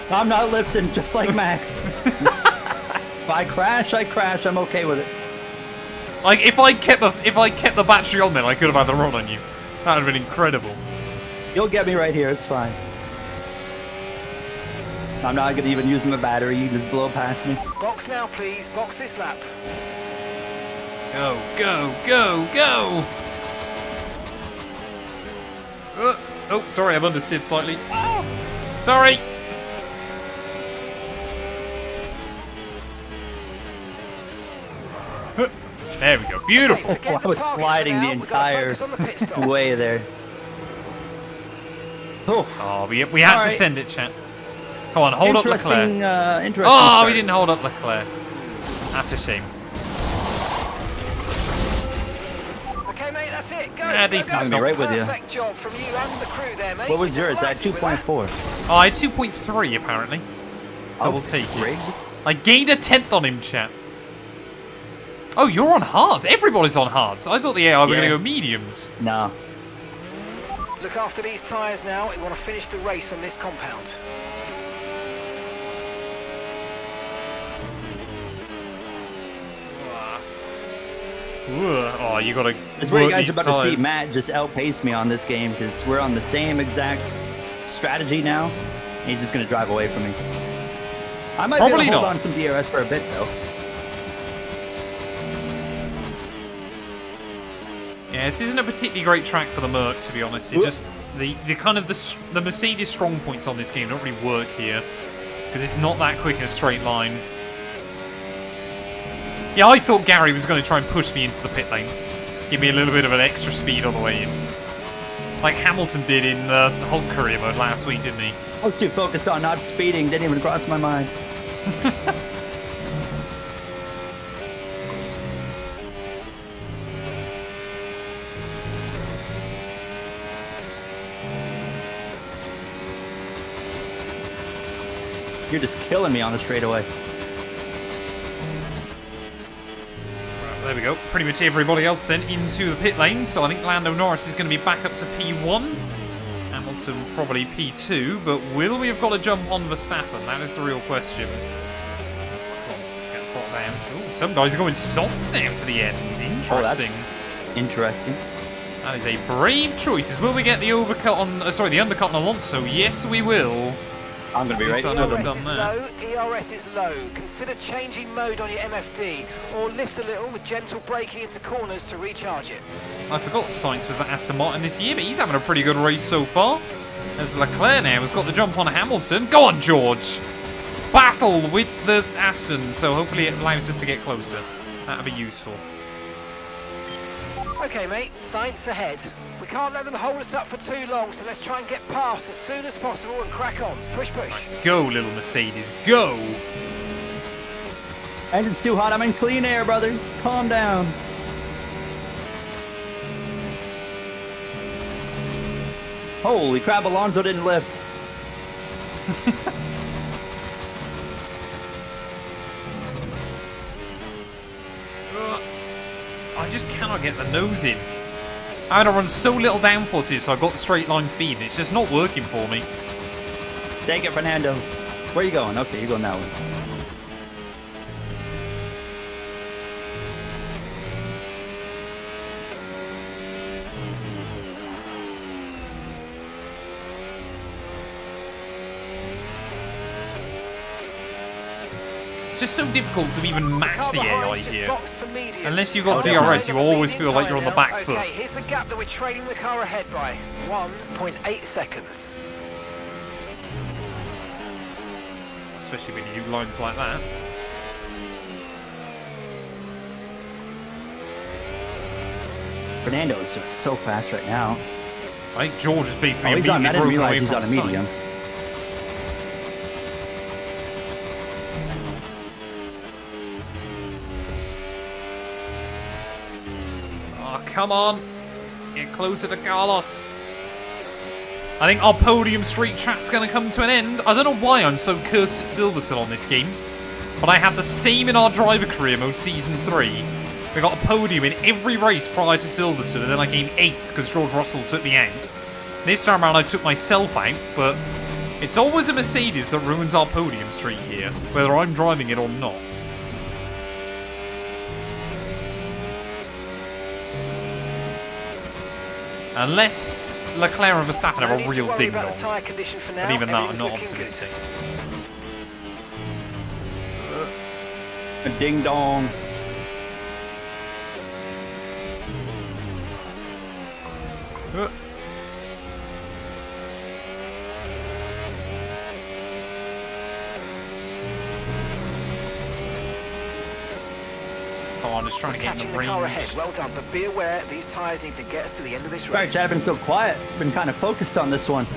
I'm not lifting just like Max. If I crash, I crash. I'm okay with it. Like if I kept the battery on, then I could have had the run on you. That would have been incredible. You'll get me right here. It's fine. I'm not going to even use my battery. You can just blow past me. Box now, please. Box this lap. Go, go, go, go! Oh, sorry, I've understeered slightly. Oh, sorry. There we go. Beautiful. Okay, I was sliding the entire way there. Oh, Oh, we had to Alright. send it, chat. Come on, hold up Leclerc. Interesting Oh, start. we didn't hold up Leclerc. That's a shame. Okay, mate, that's it. Go. Yeah, go, decent go. stop. Right with you. Perfect job from you and the crew there, mate. What was We're yours? At delighted with that. 2.4. Oh, I had 2.3 apparently. So we'll take it. Rigged? I gained a 10th on him, chat. Oh, you're on hards. Everybody's on hards. I thought the AI were Yeah. going to go mediums. No. Look after these tyres now. We want to finish the race on this compound. Ooh, oh, you got to. That's where you guys are about to see Matt just outpace me on this game because we're on the same exact strategy now. And he's just going to drive away from me. I might Probably be able to hold not. on some DRS for a bit though. Yeah, this isn't a particularly great track for the Merc, to be honest. It just the kind of the Mercedes strong points on this game don't really work here because it's not that quick in a straight line. Yeah, I thought Gary was going to try and push me into the pit lane, give me a little bit of an extra speed on the way in, like Hamilton did in the Hulk career mode last week, didn't he? I was too focused on not speeding, didn't even cross my mind. You're just killing me on the straightaway. There we go. Pretty much everybody else then into the pit lane. So I think Lando Norris is going to be back up to P1. Hamilton probably P2. But will we have got to jump on Verstappen? That is the real question. Come on, get fought down. Ooh, some guys are going softs now to the end. Interesting. Oh, that's interesting. That is a brave choice. Will we get the overcut on... sorry, the undercut on Alonso? Yes, we will. I'm going to be At right. least I know they've ERS done is that. low, ERS is low. Consider changing mode on your MFD or lift a little with gentle braking into corners to recharge it. I forgot Sainz was at Aston Martin this year, but he's having a pretty good race so far. As Leclerc now has got the jump on Hamilton. Go on, George! Battle with the Aston, so hopefully it allows us to get closer. That'll be useful. Okay, mate, Sainz ahead. We can't let them hold us up for too long, so let's try and get past as soon as possible and crack on. Push, push. Go, little Mercedes, go! Engine's too hot. I'm in clean air, brother. Calm down. Holy crap, Alonso didn't lift. I just cannot get the nose in. I had to run so little downforces, so I got straight line speed, and it's just not working for me. Dang it, Fernando. Where are you going? Okay, you're going that way. It's just so difficult to even match the AI here. Medium. Unless you've got Oh, DRS, you always feel like you're on the back foot. Okay, here's the gap that we're trailing the car ahead by. 1.8 seconds. Especially when you do lines like that. Fernando is just so fast right now. I think George is basically He's on. I didn't immediately broken away realize he's from on a medium. Sainz. Oh, come on. Get closer to Carlos. I think our podium streak chat's going to come to an end. I don't know why I'm so cursed at Silverstone on this game, but I had the same in our driver career mode season 3. We got a podium in every race prior to Silverstone, and then I came 8th because George Russell took me out. This time around I took myself out, but it's always a Mercedes that ruins our podium streak here, whether I'm driving it or not. Unless Leclerc and Verstappen have a real ding-dong. But even that, I'm not optimistic. A ding-dong. Come on, just trying to get in the range. Well done, but be aware these tyres need to get us to the end of this race. Sorry, Chad, I've been so quiet. Been kind of focused on this one.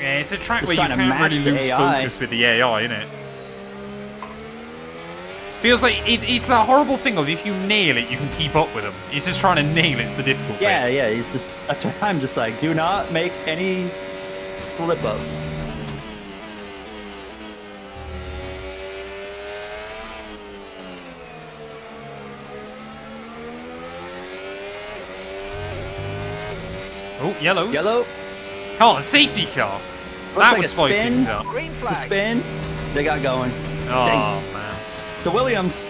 Yeah, it's a track Just where you trying to can't really match the lose AI. focus with the AI, isn't it? Feels like it's that horrible thing of if you nail it, you can keep up with them. It's just trying to nail it's the difficult Yeah, thing. yeah. It's just that's why I'm just like, do not make any slip up. Oh, yellows. Yellow. Oh, the safety car. Looks That like would a spice spin. things up. Green It's flag. a spin. They got going. Oh, Dang. man. So Williams.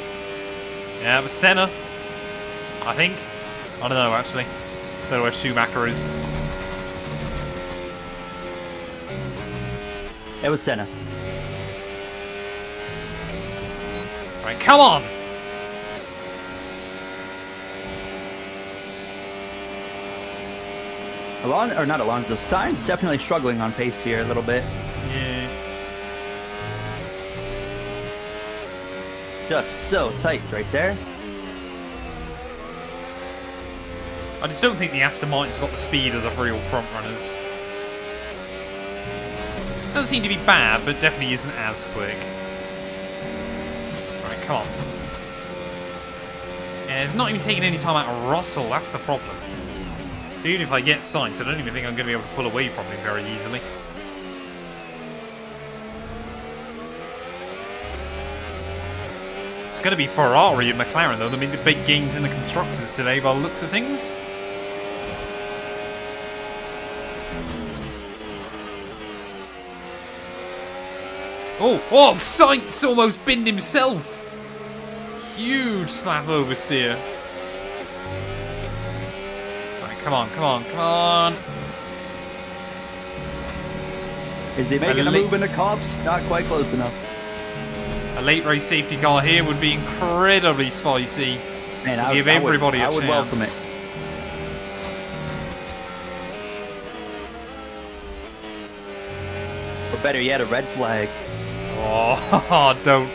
Yeah, it was Senna. I think. I don't know, actually. Don't know where Schumacher is. It was Senna. Right, come on! Not Alonso. Sainz definitely struggling on pace here a little bit. Yeah. Just so tight right there. I just don't think the Aston Martin's got the speed of the real front runners. Doesn't seem to be bad, but definitely isn't as quick. Right, come on. And not even taking any time out of Russell, that's the problem. So even if I get Sainz, I don't even think I'm going to be able to pull away from him very easily. It's going to be Ferrari and McLaren, though. I mean, the big gains in the constructors today by the looks of things. Oh, Sainz almost binned himself. Huge slap oversteer. Right, come on. Is he making a move into cops? Not quite close enough. A late race safety car here would be incredibly spicy. Man, Give everybody a chance. I would welcome it. Or better yet, a red flag. Oh, don't.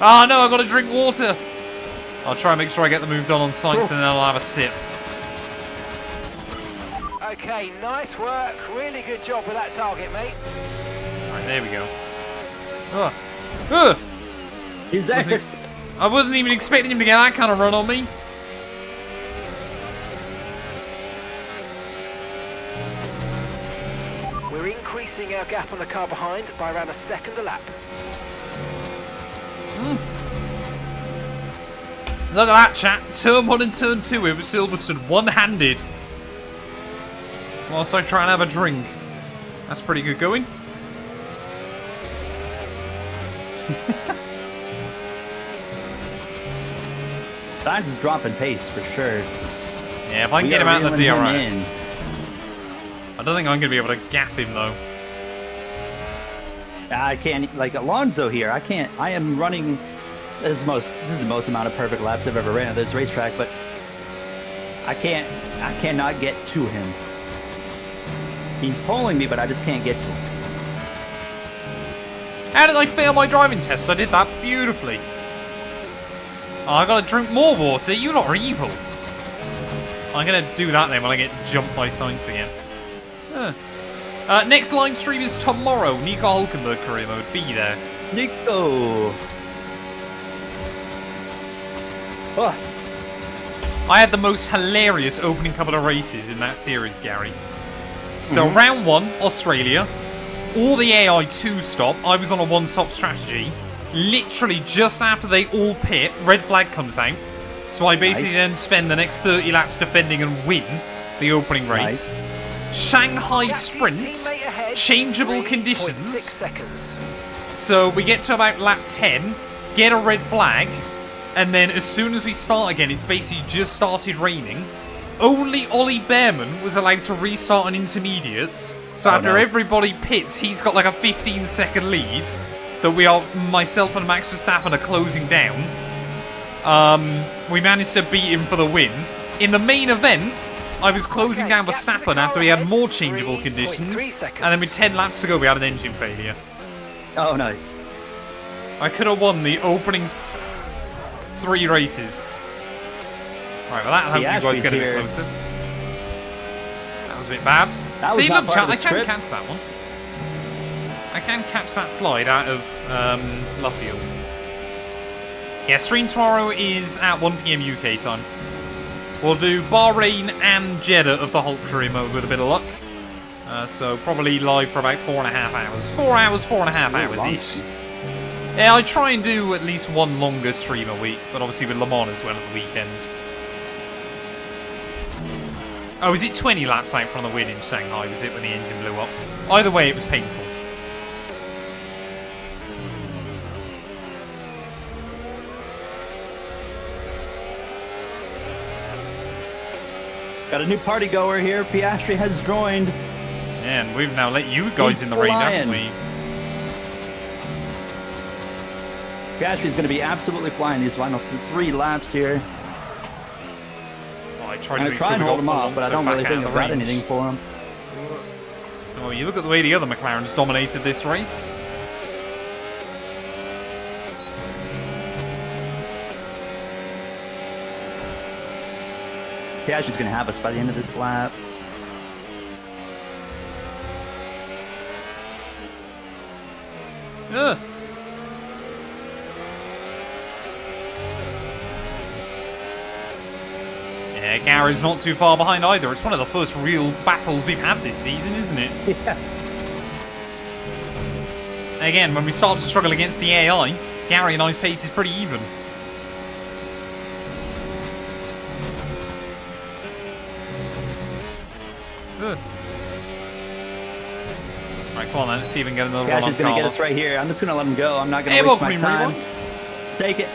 Oh no, I've got to drink water. I'll try and make sure I get the move done on sights and then I'll have a sip. Okay, nice work. Really good job with that target, mate. Alright, there we go. He's there. I wasn't even expecting him to get that kind of run on me. We're increasing our gap on the car behind by around a second a lap. Look at that, chat. Turn 1 and turn 2 over Silverstone, one-handed. Whilst I try and have a drink. That's pretty good going. Sainz is dropping pace for sure. Yeah, if I can get him out of the DRS. I don't think I'm going to be able to gap him, though. I can't, like Alonso here, I am running, this is the most amount of perfect laps I've ever ran at this racetrack, but I cannot get to him. He's pulling me, but I just can't get to him. How did I fail my driving test? I did that beautifully. Oh, I gotta drink more water. You lot are evil. I'm gonna do that then when I get jumped by Sainz again. Next live stream is tomorrow. Nico Hulkenberg career mode. Be there. Nico! Oh. I had the most hilarious opening couple of races in that series, Gary. So round 1, Australia. All the AI 2-stop. I was on a 1-stop strategy. Literally just after they all pit, red flag comes out. So I basically then spend the next 30 laps defending and win the opening race. Nice. Shanghai sprint, changeable conditions. So we get to about lap 10, get a red flag, and then as soon as we start again, it's basically just started raining. Only Ollie Behrman was allowed to restart on intermediates. So after everybody pits, he's got like a 15-second lead that myself and Max Verstappen are closing down. We managed to beat him for the win. In the main event, I was closing down Verstappen after we had more changeable conditions, and then with 10 laps to go, we had an engine failure. Oh, nice. I could have won the opening 3 races. Right, well, that hope you guys get a bit closer. That was a bit bad. See, look, chat, I can catch that one. I can catch that slide out of Luffield. Yeah, stream tomorrow is at 1 PM UK time. We'll do Bahrain and Jeddah of the Hulk career mode with a bit of luck. So probably live for about 4.5 hours. 4 hours, 4.5 hours-ish. Yeah, I try and do at least one longer stream a week, but obviously with Le Mans as well at the weekend. Oh, is it 20 laps out from the win in Shanghai, was it, when the engine blew up? Either way, it was painful. Got a new party goer here. Piastri has joined. And we've now let you guys in the rain, haven't we? Piastri's going to be absolutely flying these final 3 laps here. Well, I tried to make try sure and we hold got him off, but I don't really think I've got range. anything for him. Oh, you look at the way the other McLarens dominated this race. Piastri's going to have us by the end of this lap. Ugh. Yeah, Gary's not too far behind either. It's one of the first real battles we've had this season, isn't it? Yeah. Again, when we start to struggle against the AI, Gary and I's pace is pretty even. Good. Right, come on then. Let's see if we can get another one on Piastri's going to get us right here. I'm just going to let him go. I'm not going to waste my time. Take it.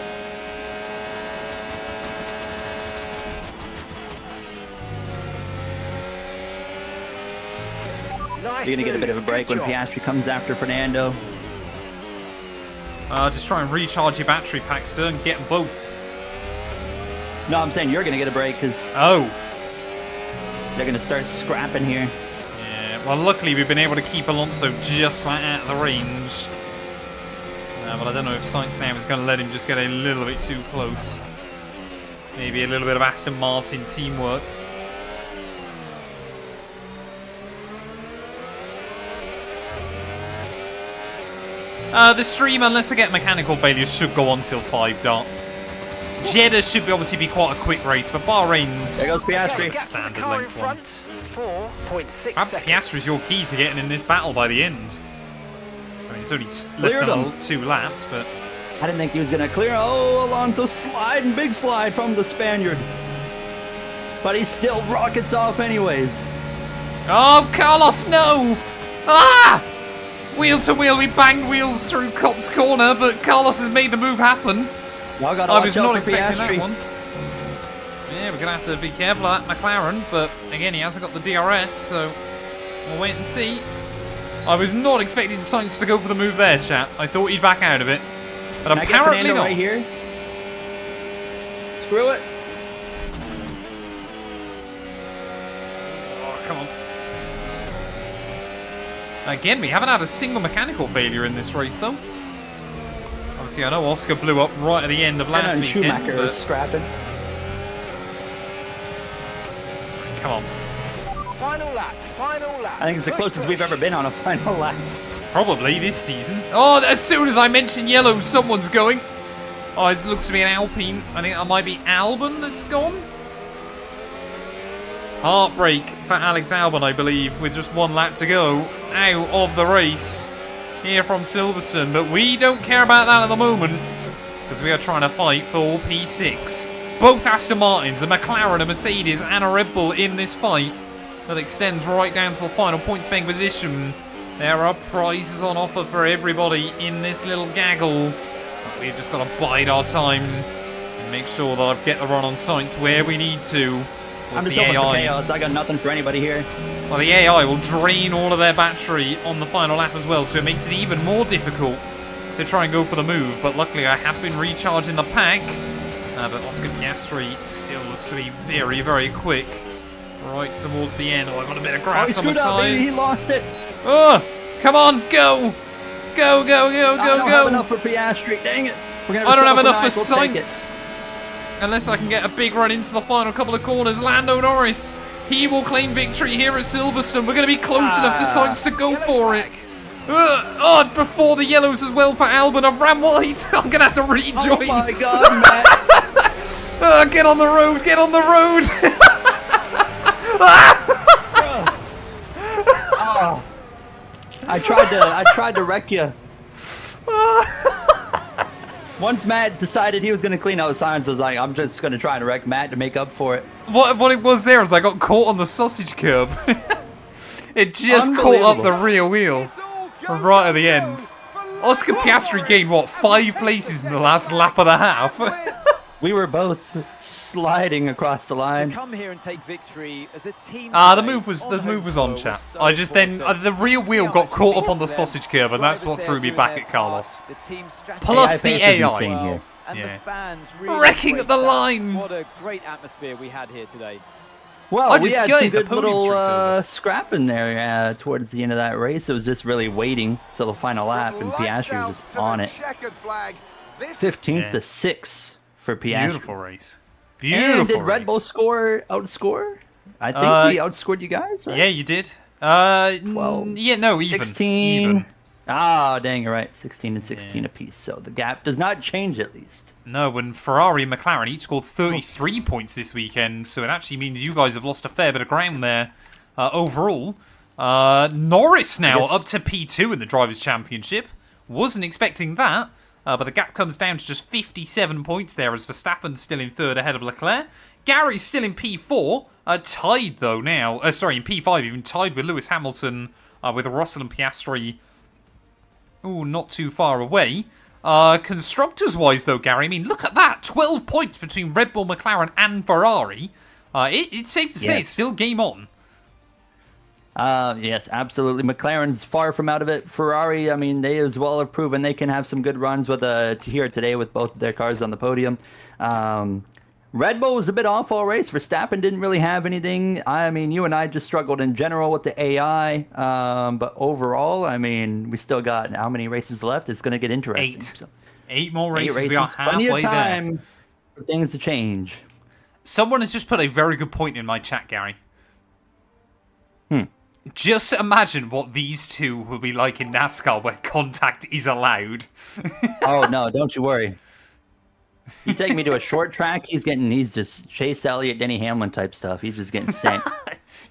You're going to get a bit of a break when Piastri comes after Fernando. Just try and recharge your battery pack, sir, and get them both. No, I'm saying you're going to get a break because Oh. they're going to start scrapping here. Yeah, well, luckily we've been able to keep Alonso just like out of the range. But I don't know if Sainz now is going to let him just get a little bit too close. Maybe a little bit of Aston Martin teamwork. The stream, unless I get mechanical failures, should go on till 5 dark. Jeddah should obviously be quite a quick race, but Bahrain's There goes Piastri. standard length one. 4.6 Perhaps seconds. Piastri's your key to getting in this battle by the end. I mean, it's only less than 2 laps, but... I didn't think he was going to clear. Oh, Alonso sliding, big slide from the Spaniard. But he still rockets off anyways. Oh, Carlos, no! Ah! Wheel to wheel, we banged wheels through Cop's corner, but Carlos has made the move happen. I was not expecting that one. Yeah, we're going to have to be careful of that McLaren, but again, he hasn't got the DRS, so we'll wait and see. I was not expecting Sainz to go for the move there, chat. I thought he'd back out of it, but Can apparently I get Fernando not. right here? Screw it. Oh, come on. Again, we haven't had a single mechanical failure in this race, though. Obviously, I know Oscar blew up right at the end of last And weekend, Schumacher but... is scrapping. Come on. Final lap, final lap. I think it's the closest we've ever been on a final lap. Probably this season. Oh, as soon as I mention yellow, someone's going. Oh, it looks to be an Alpine. I think that might be Albon that's gone. Heartbreak for Alex Albon, I believe, with just 1 lap to go out of the race here from Silverstone. But we don't care about that at the moment because we are trying to fight for P6. Both Aston Martins, a McLaren, a Mercedes, and a Red Bull in this fight that extends right down to the final points bank position. There are prizes on offer for everybody in this little gaggle. We've just got to bide our time and make sure that I get the run on Sainz where we need to. I'm just hoping for chaos. I got nothing for anybody here. Well, the AI will drain all of their battery on the final lap as well, so it makes it even more difficult to try and go for the move. But luckily, I have been recharging the pack. But Oscar Piastri still looks to be very, very quick. Right towards the end. Oh, I got a bit of grass on my tyres. He lost it. Oh, come on, go! Go, go, go, go, I don't go! have enough for Piastri. Dang it. I don't have enough for Sainz. Unless I can get a big run into the final couple of corners. Lando Norris, he will claim victory here at Silverstone. We're going to be close enough to Sainz to go for it. Oh, before the yellows as well for Albon. I've ran wide. I'm going to have to rejoin. Oh my god, Matt. Get on the road, get on the road. Oh. I tried to wreck you. Once Matt decided he was going to clean out Sainz, I was like, I'm just going to try and wreck Matt to make up for it. What it was there is I got caught on the sausage curb. It just caught up the rear wheel right at the end. Oscar Piastri gained, what, 5 places in the last lap and a half? We were both sliding across the line. To come here and take victory as a team. The move was on, chat. I just then the rear wheel got caught up on the sausage curb, and that's what threw me back at Carlos. Plus the AI. And Yeah. the fans Wrecking at the line. What a great atmosphere we had here today. Well, we just had gutted some the good podium little through scrap in there towards the end of that race. It was just really waiting till the final lap, and Piastri was just on it. 15th to 6 for Piastri. Beautiful race. Beautiful. And did Red Bull outscore? I think we outscored you guys, right? Yeah, you did. 12. Yeah, no, even. 16. Even. Ah, dang, you're right. 16 and 16 apiece. So the gap does not change, at least. No, when Ferrari and McLaren each scored 33 points this weekend, so it actually means you guys have lost a fair bit of ground there overall. Norris now up to P2 in the Drivers' Championship. Wasn't expecting that, but the gap comes down to just 57 points there as Verstappen's still in third ahead of Leclerc. Gary's still in P4, tied though now. Sorry, in P5, even tied with Lewis Hamilton, with Russell and Piastri. Ooh, not too far away. Constructors-wise, though, Gary, I mean, look at that. 12 points between Red Bull, McLaren, and Ferrari. It's safe to say it's still game on. Yes, absolutely. McLaren's far from out of it. Ferrari, I mean, they as well have proven they can have some good runs with here today with both their cars on the podium. Red Bull was a bit off all race. Verstappen didn't really have anything. I mean, you and I just struggled in general with the AI. But overall, I mean, we still got how many races left? It's going to get interesting. 8. So, 8 more races. 8 races. We are Plenty halfway of time there. for things to change. Someone has just put a very good point in my chat, Gary. Hmm. Just imagine what these two will be like in NASCAR where contact is allowed. Oh, no, don't you worry. You take me to a short track, he's just Chase Elliott, Denny Hamlin type stuff. He's just getting sent.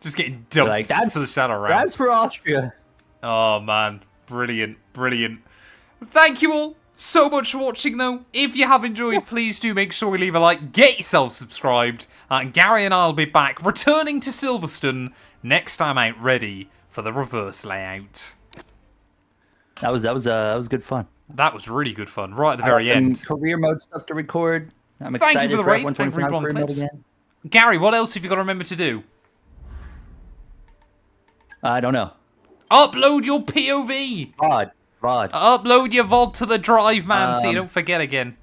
Just getting dumped Like, to the shadow round. That's for Austria. Oh, man. Brilliant. Brilliant. Thank you all so much for watching, though. If you have enjoyed, please do make sure you leave a like, get yourself subscribed, and Gary and I will be back, returning to Silverstone next time out, ready for the reverse layout. That was good fun. That was really good fun, right at the I got very some end. career mode stuff to record. I'm Thank you excited for the for raid, F1 thank you for 25 Reborn career mode Clips. again. Gary, what else have you got to remember to do? I don't know. Upload your POV. VOD. Upload your VOD to the drive, man, so you don't forget again.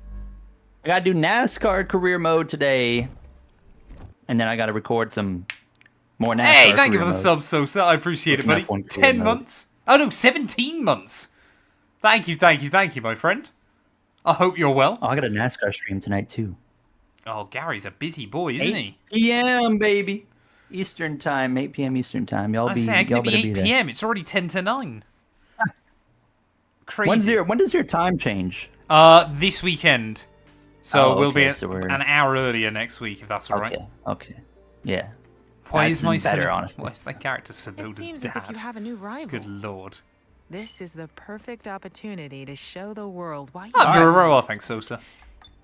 I gotta do NASCAR career mode today, and then I gotta record some more NASCAR. Hey, thank you for career the mode. sub, so I appreciate it, Some buddy. F1 career 10 mode. months. Oh no, 17 months. Thank you, my friend. I hope you're well. Oh, I got a NASCAR stream tonight too. Oh, Gary's a busy boy, isn't 8 he? p.m. baby, Eastern time, 8 p.m. Eastern time. Y'all I be say, how can y'all it be better 8 there. p.m.? It's already 10 to 9. Crazy. When does your time change? This weekend. So Oh, we'll okay, be so we're- an hour earlier next week, if that's all right. Okay. Yeah. Why That's is my better, son? honestly. Why is my character It Sonoda's seems dad? as if you have a new rival. Good lord. This is the perfect opportunity to show the world why you Oh, are Guerrero, best, thanks, Sosa.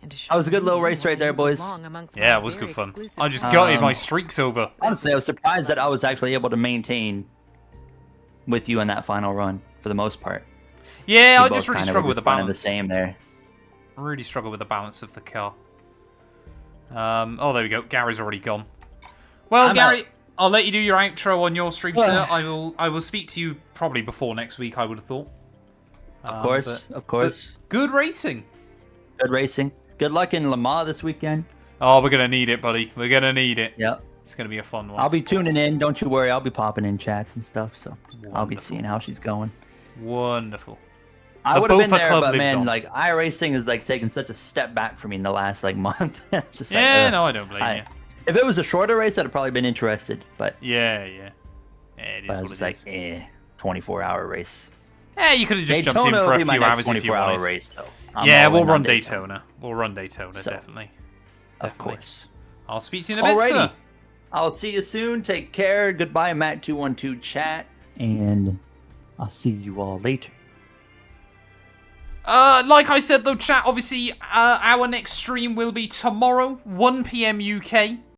and to show That was a good little you race why right there, you boys. belong amongst Yeah, my it was good very fun. exclusive I just fans. gutted my streaks over. Honestly, I was surprised that I was actually able to maintain with you in that final run for the most part. Yeah, We I both just really kinda struggle were with the just running balance. the same there. Really struggle with the balance of the car. Oh, there we go. Gary's already gone. Well, I'm Gary, out. I'll let you do your outro on your stream, Well. sir. I will speak to you probably before next week, I would have thought. Of course. But good racing. Good racing. Good luck in Le Mans this weekend. Oh, we're going to need it, buddy. We're going to need it. Yep. It's going to be a fun one. I'll be tuning in. Don't you worry. I'll be popping in chats and stuff. So I'll be Wonderful. seeing how she's going. Wonderful. I The would have been Bofa there, Club but lives man, on. like iRacing is like taking such a step back for me in the last like month. Just like, Yeah, ugh. no, I don't blame you. If it was a shorter race, I'd have probably been interested. But, Yeah. Yeah, it but is I what was it just like, is. 24-hour race. Yeah, you could have just jumped in Daytona for will a be my few next hours if you 24-hour wanted. race, though. I'm Yeah, all we'll in run on Daytona. We'll run Daytona, So, definitely. Of Definitely. course. I'll speak to you in a bit, Alrighty. sir. I'll see you soon. Take care. Goodbye, Matt212 chat. And I'll see you all later. Like I said though, chat, obviously, our next stream will be tomorrow, 1 PM UK.